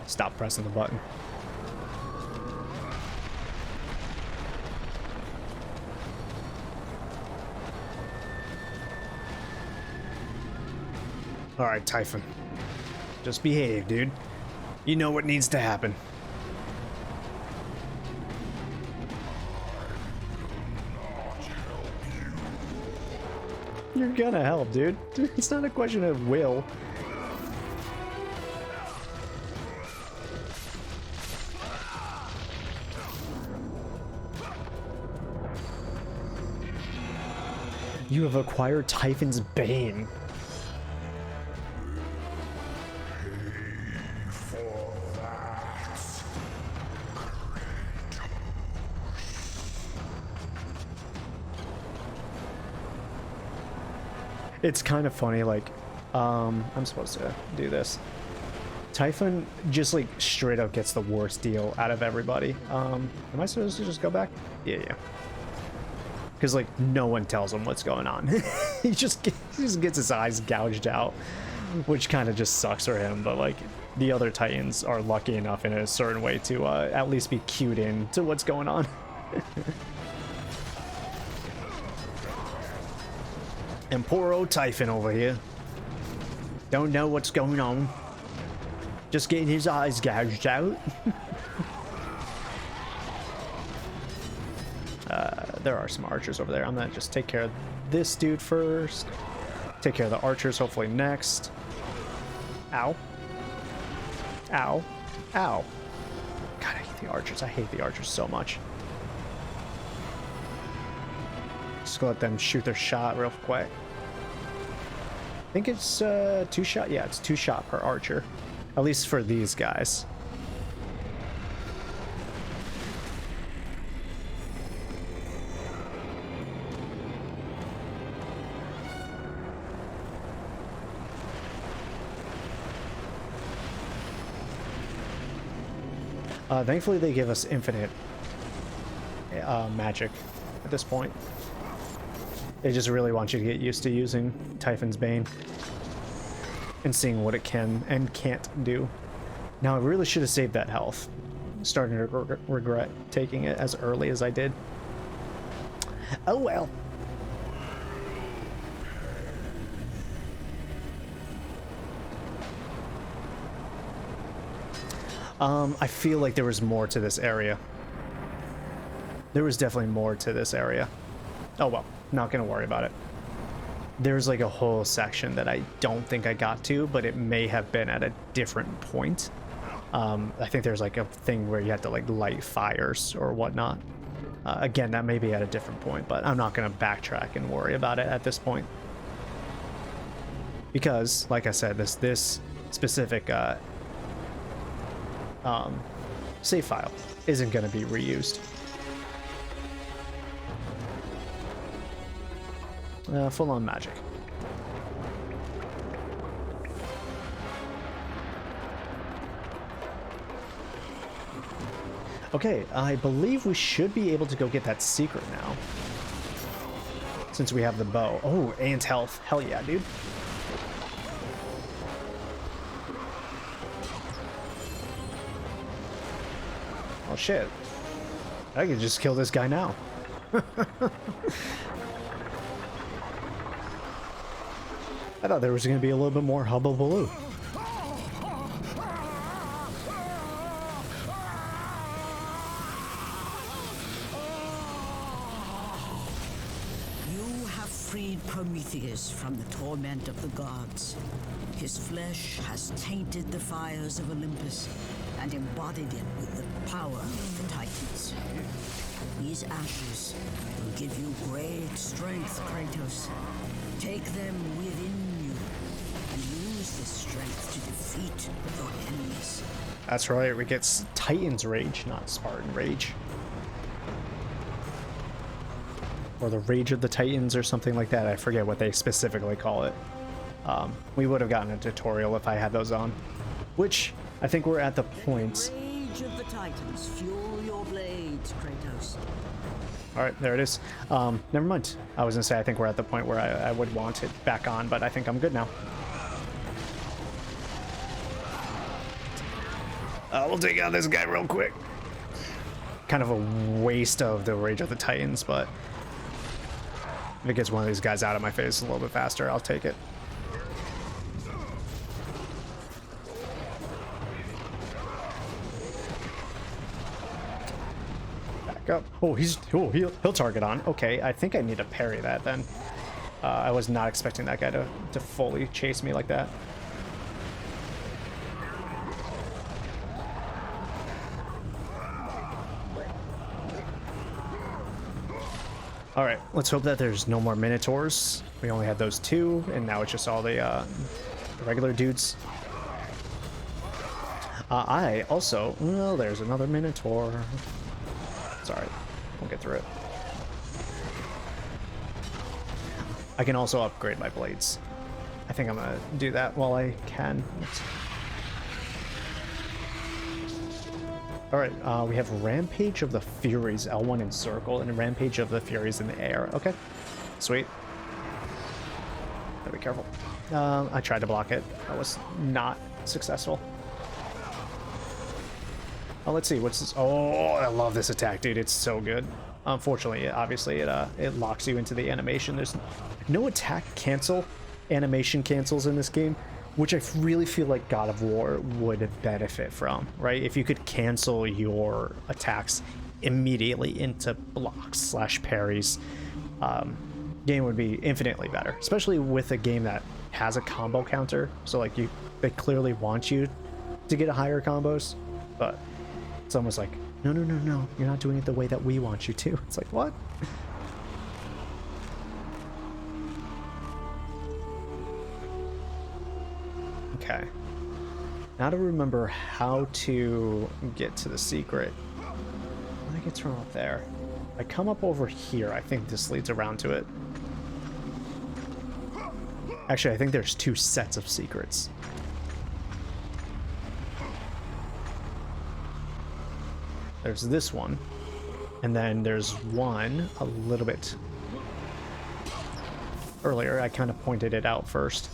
Stop pressing the button. All right, Typhon. Just behave, dude. You know what needs to happen. You're gonna help, dude. It's not a question of will. You have acquired Typhon's Bane. It's kind of funny, like, I'm supposed to do this. Typhon just like straight up gets the worst deal out of everybody. Am I supposed to just go back? Yeah. Because like no one tells him what's going on. he just gets his eyes gouged out, which kind of just sucks for him. But like the other Titans are lucky enough in a certain way to at least be cued in to what's going on. And poor old Typhon over here don't know what's going on. Just getting his eyes gouged out. There are some archers over there. I'm gonna just take care of this dude first. Take care of the archers hopefully next. Ow. Ow. Ow. God, I hate the archers. I hate the archers so much. Just go let them shoot their shot real quick. I think it's 2 shot. Yeah, it's 2 shot per archer. At least for these guys. Thankfully they give us infinite magic at this point. They just really want you to get used to using Typhon's Bane and seeing what it can and can't do. Now I really should have saved that health. I'm starting to regret taking it as early as I did. Oh well. I feel like there was more to this area. There was definitely more to this area. Oh well, not gonna worry about it. There's like a whole section that I don't think I got to, but it may have been at a different point. I think there's like a thing where you have to like light fires or whatnot. Again, that may be at a different point, but I'm not gonna backtrack and worry about it at this point. Because, like I said, this specific save file isn't going to be reused. Full on magic. Okay, I believe we should be able to go get that secret now. Since we have the bow. Oh, and health. Hell yeah, dude. Oh shit. I could just kill this guy now. I thought there was going to be a little bit more hubbubaloo. You have freed Prometheus from the torment of the gods. His flesh has tainted the fires of Olympus and embodied it with the power of the Titans. These ashes will give you great strength, Kratos. Take them within you and use this strength to defeat your enemies. That's right, it gets Titan's Rage, not Spartan Rage. Or the Rage of the Titans or something like that. I forget what they specifically call it. We would have gotten a tutorial if I had those on. Which, I think we're at the point... Rage of the Titans, fuel your blades, Kratos. Alright, there it is. Never mind. I was gonna say I think we're at the point where I would want it back on, but I think I'm good now. We'll take out this guy real quick. Kind of a waste of the Rage of the Titans, but if it gets one of these guys out of my face a little bit faster, I'll take it. Up. Oh, he'll target on. Okay, I think I need to parry that then. I was not expecting that guy to fully chase me like that. All right, let's hope that there's no more Minotaurs. We only had those 2, and now it's just all the regular dudes. I also, well, there's another Minotaur. It's alright. We'll get through it. I can also upgrade my blades. I think I'm gonna do that while I can. Alright, we have Rampage of the Furies, L1 in circle, and Rampage of the Furies in the air. Okay, sweet. Gotta be careful. I tried to block it. I was not successful. Oh, let's see. What's this? Oh, I love this attack, dude. It's so good. Unfortunately, obviously, it locks you into the animation. There's no attack cancel, animation cancels in this game, which I really feel like God of War would benefit from, right? If you could cancel your attacks immediately into blocks / parries, game would be infinitely better, especially with a game that has a combo counter. So like they clearly want you to get a higher combos, but it's almost like, no, you're not doing it the way that we want you to. It's like, what? Okay. Now to remember how to get to the secret. I think it's from up there. I come up over here. I think this leads around to it. Actually, I think there's 2 sets of secrets. There's this one, and then there's one a little bit earlier. I kind of pointed it out first.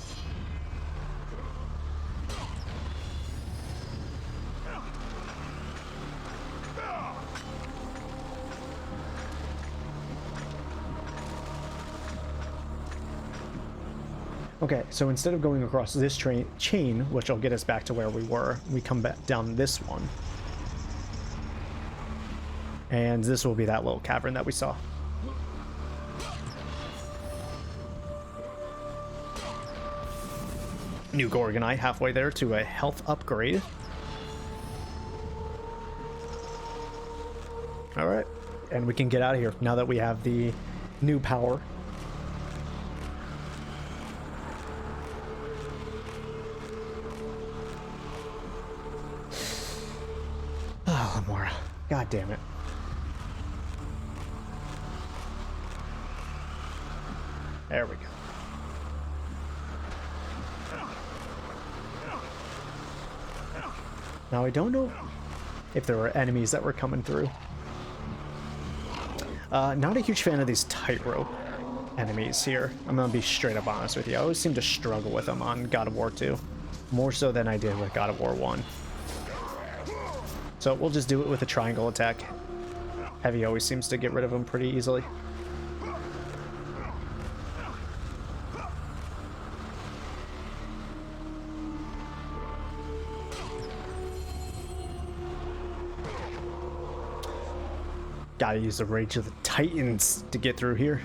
Okay, so instead of going across this chain, which will get us back to where we were, we come back down this one. And this will be that little cavern that we saw. New Gorgonite halfway there to a health upgrade. Alright, and we can get out of here now that we have the new power. Oh, Lamoura. God damn it. There we go. Now I don't know if there were enemies that were coming through. Not a huge fan of these tightrope enemies here. I'm gonna be straight up honest with you. I always seem to struggle with them on God of War 2. More so than I did with God of War 1. So we'll just do it with a triangle attack. Heavy always seems to get rid of them pretty easily. Gotta use the Rage of the Titans to get through here.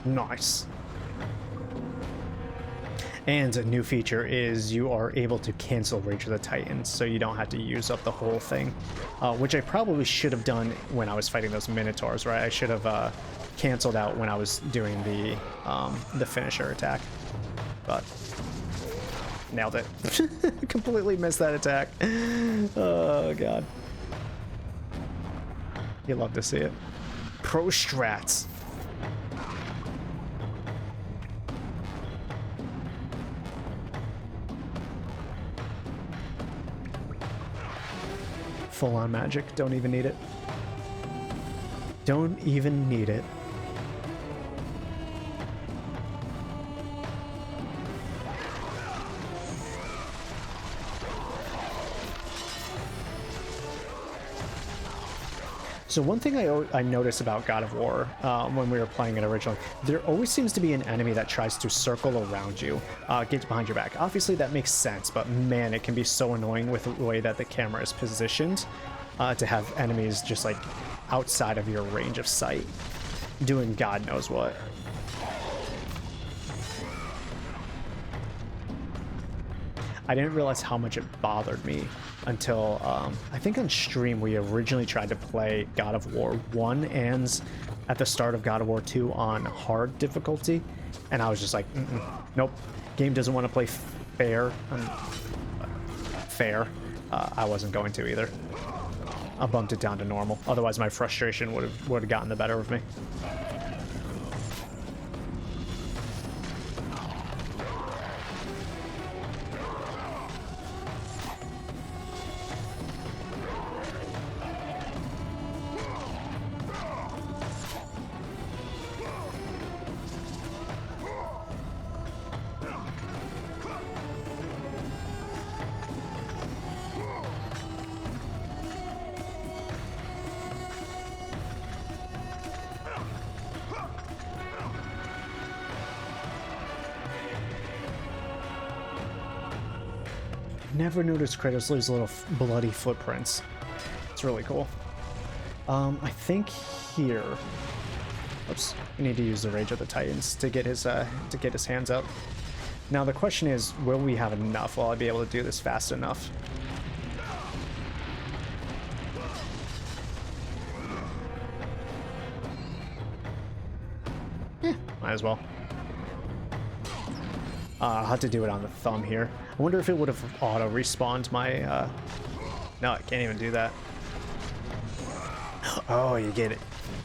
Nice. And a new feature is you are able to cancel Rage of the Titans, so you don't have to use up the whole thing, which I probably should have done when I was fighting those Minotaurs, right? I should have canceled out when I was doing the finisher attack, but nailed it. Completely missed that attack. Oh god, you love to see it. Pro strats. Full on magic. Don't even need it. Don't even need it. So one thing I noticed about God of War when we were playing it originally, there always seems to be an enemy that tries to circle around you, get behind your back. Obviously that makes sense, but man, it can be so annoying with the way that the camera is positioned to have enemies just like outside of your range of sight, doing God knows what. I didn't realize how much it bothered me until I think on stream we originally tried to play God of War 1 and at the start of God of War 2 on hard difficulty, and I was just like, nope, game doesn't want to play fair. I wasn't going to either. I bumped it down to normal. Otherwise, my frustration would have gotten the better of me. Never noticed Kratos leaves little bloody footprints. It's really cool. I think here. Oops. We need to use the Rage of the Titans to get his hands up. Now the question is, will we have enough? Will I be able to do this fast enough? Might as well. I'll have to do it on the thumb here. I wonder if it would have auto-respawned my... No, I can't even do that. Oh, you get it.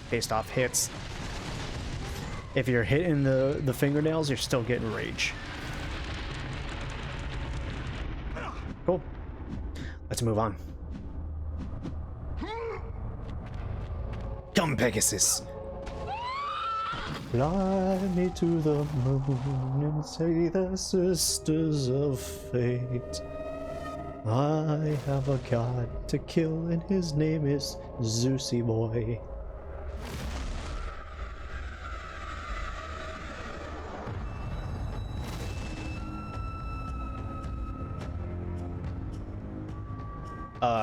Based off hits. If you're hitting the fingernails, you're still getting rage. Cool. Let's move on. Come, Pegasus! Fly me to the moon and say the sisters of fate. I have a god to kill and his name is Zeusy boy.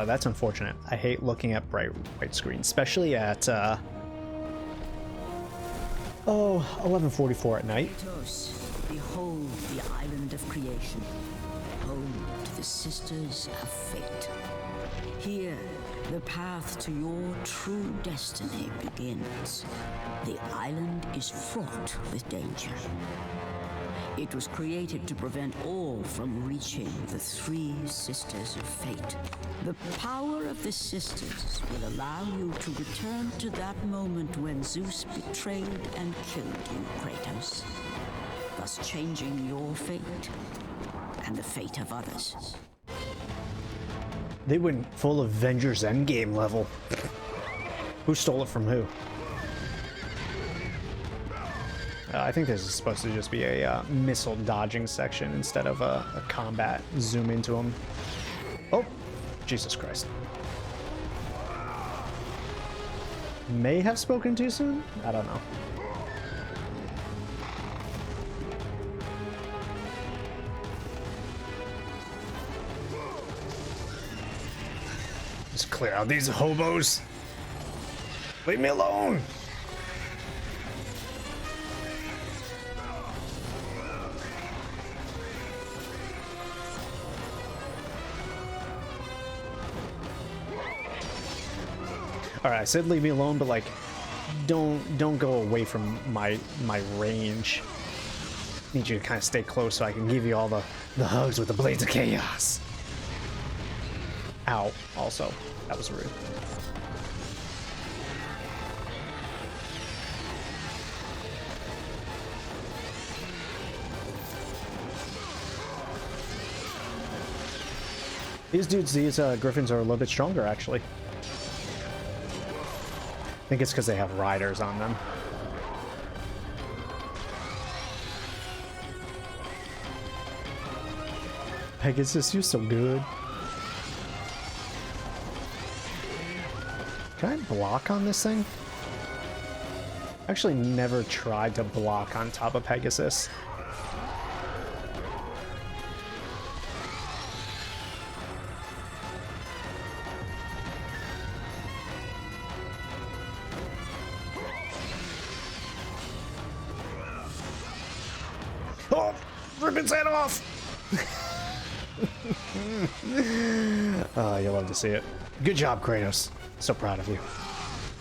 That's unfortunate. I hate looking at bright white screens, especially at 11:44 at night. Kratos, behold the island of creation, home to the sisters of fate. Here, the path to your true destiny begins. The island is fraught with danger. It was created to prevent all from reaching the three sisters of fate. The power of the sisters will allow you to return to that moment when Zeus betrayed and killed you, Kratos, thus changing your fate and the fate of others. They went full Avengers Endgame level. Who stole it from who? I think this is supposed to just be a missile dodging section instead of a combat zoom into them. Oh, Jesus Christ. May have spoken too soon? I don't know. Just clear out these hobos. Leave me alone. All right, I said leave me alone, but like, don't go away from my range. Need you to kind of stay close so I can give you all the hugs with the blades of chaos. Ow! Also, that was rude. These griffins are a little bit stronger, actually. I think it's because they have riders on them. Pegasus, you're so good. Can I block on this thing? Actually never tried to block on top of Pegasus. Oh, rip its head off! Oh, you'll love to see it. Good job, Kratos. So proud of you.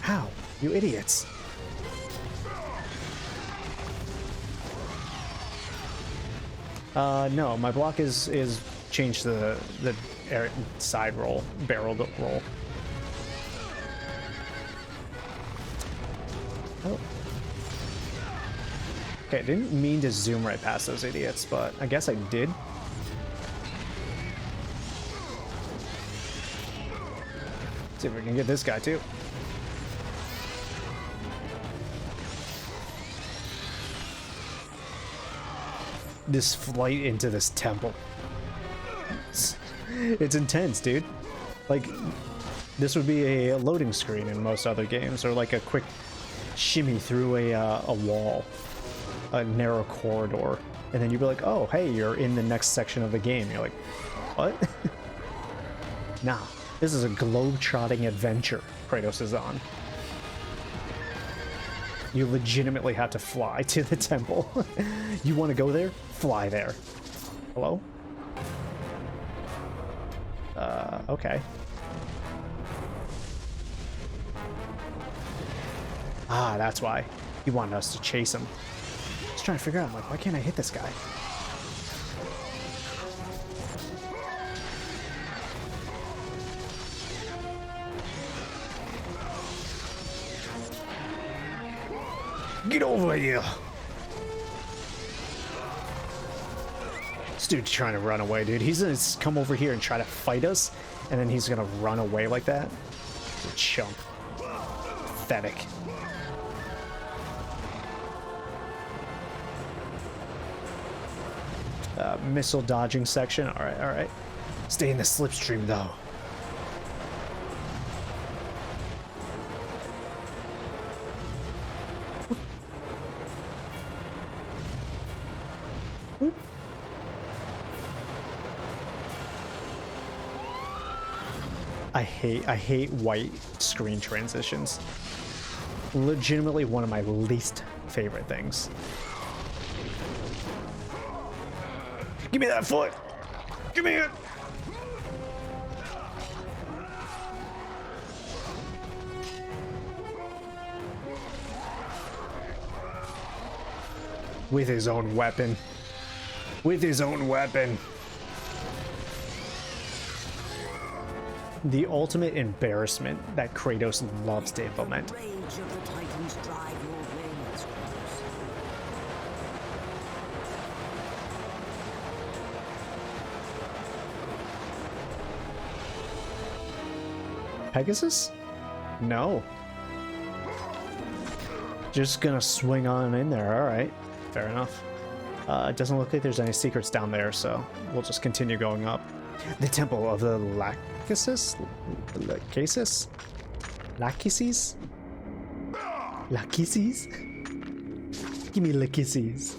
How? You idiots. No, my block is changed the side roll, barrel roll. Oh. Okay, I didn't mean to zoom right past those idiots, but I guess I did. See if we can get this guy too. This flight into this temple. It's intense, dude. Like, this would be a loading screen in most other games, or like a quick shimmy through a wall, a narrow corridor, and then you'd be like, oh, hey, you're in the next section of the game. You're like, what? Nah, this is a globe-trotting adventure Kratos is on. You legitimately have to fly to the temple. You want to go there? Fly there. Hello? Okay. Ah, that's why. He wanted us to chase him. I was trying to figure out, I'm like, why can't I hit this guy? Get over here! This dude's trying to run away, dude. He's gonna come over here and try to fight us, and then he's gonna run away like that. He's a chump. Pathetic. Missile dodging section. Alright, alright. Stay in the slipstream, though. I hate white screen transitions. Legitimately one of my least favorite things. Give me that foot! Give me it! With his own weapon. With his own weapon. The ultimate embarrassment that Kratos loves to implement. The rage of the Titans drive your blades, Kratos. Pegasus? No. Just gonna swing on in there. Alright, fair enough. It doesn't look like there's any secrets down there, so we'll just continue going up. The Temple of the Lachesis? Lachesis? Lachesis? Lachesis? Give me Lachesis.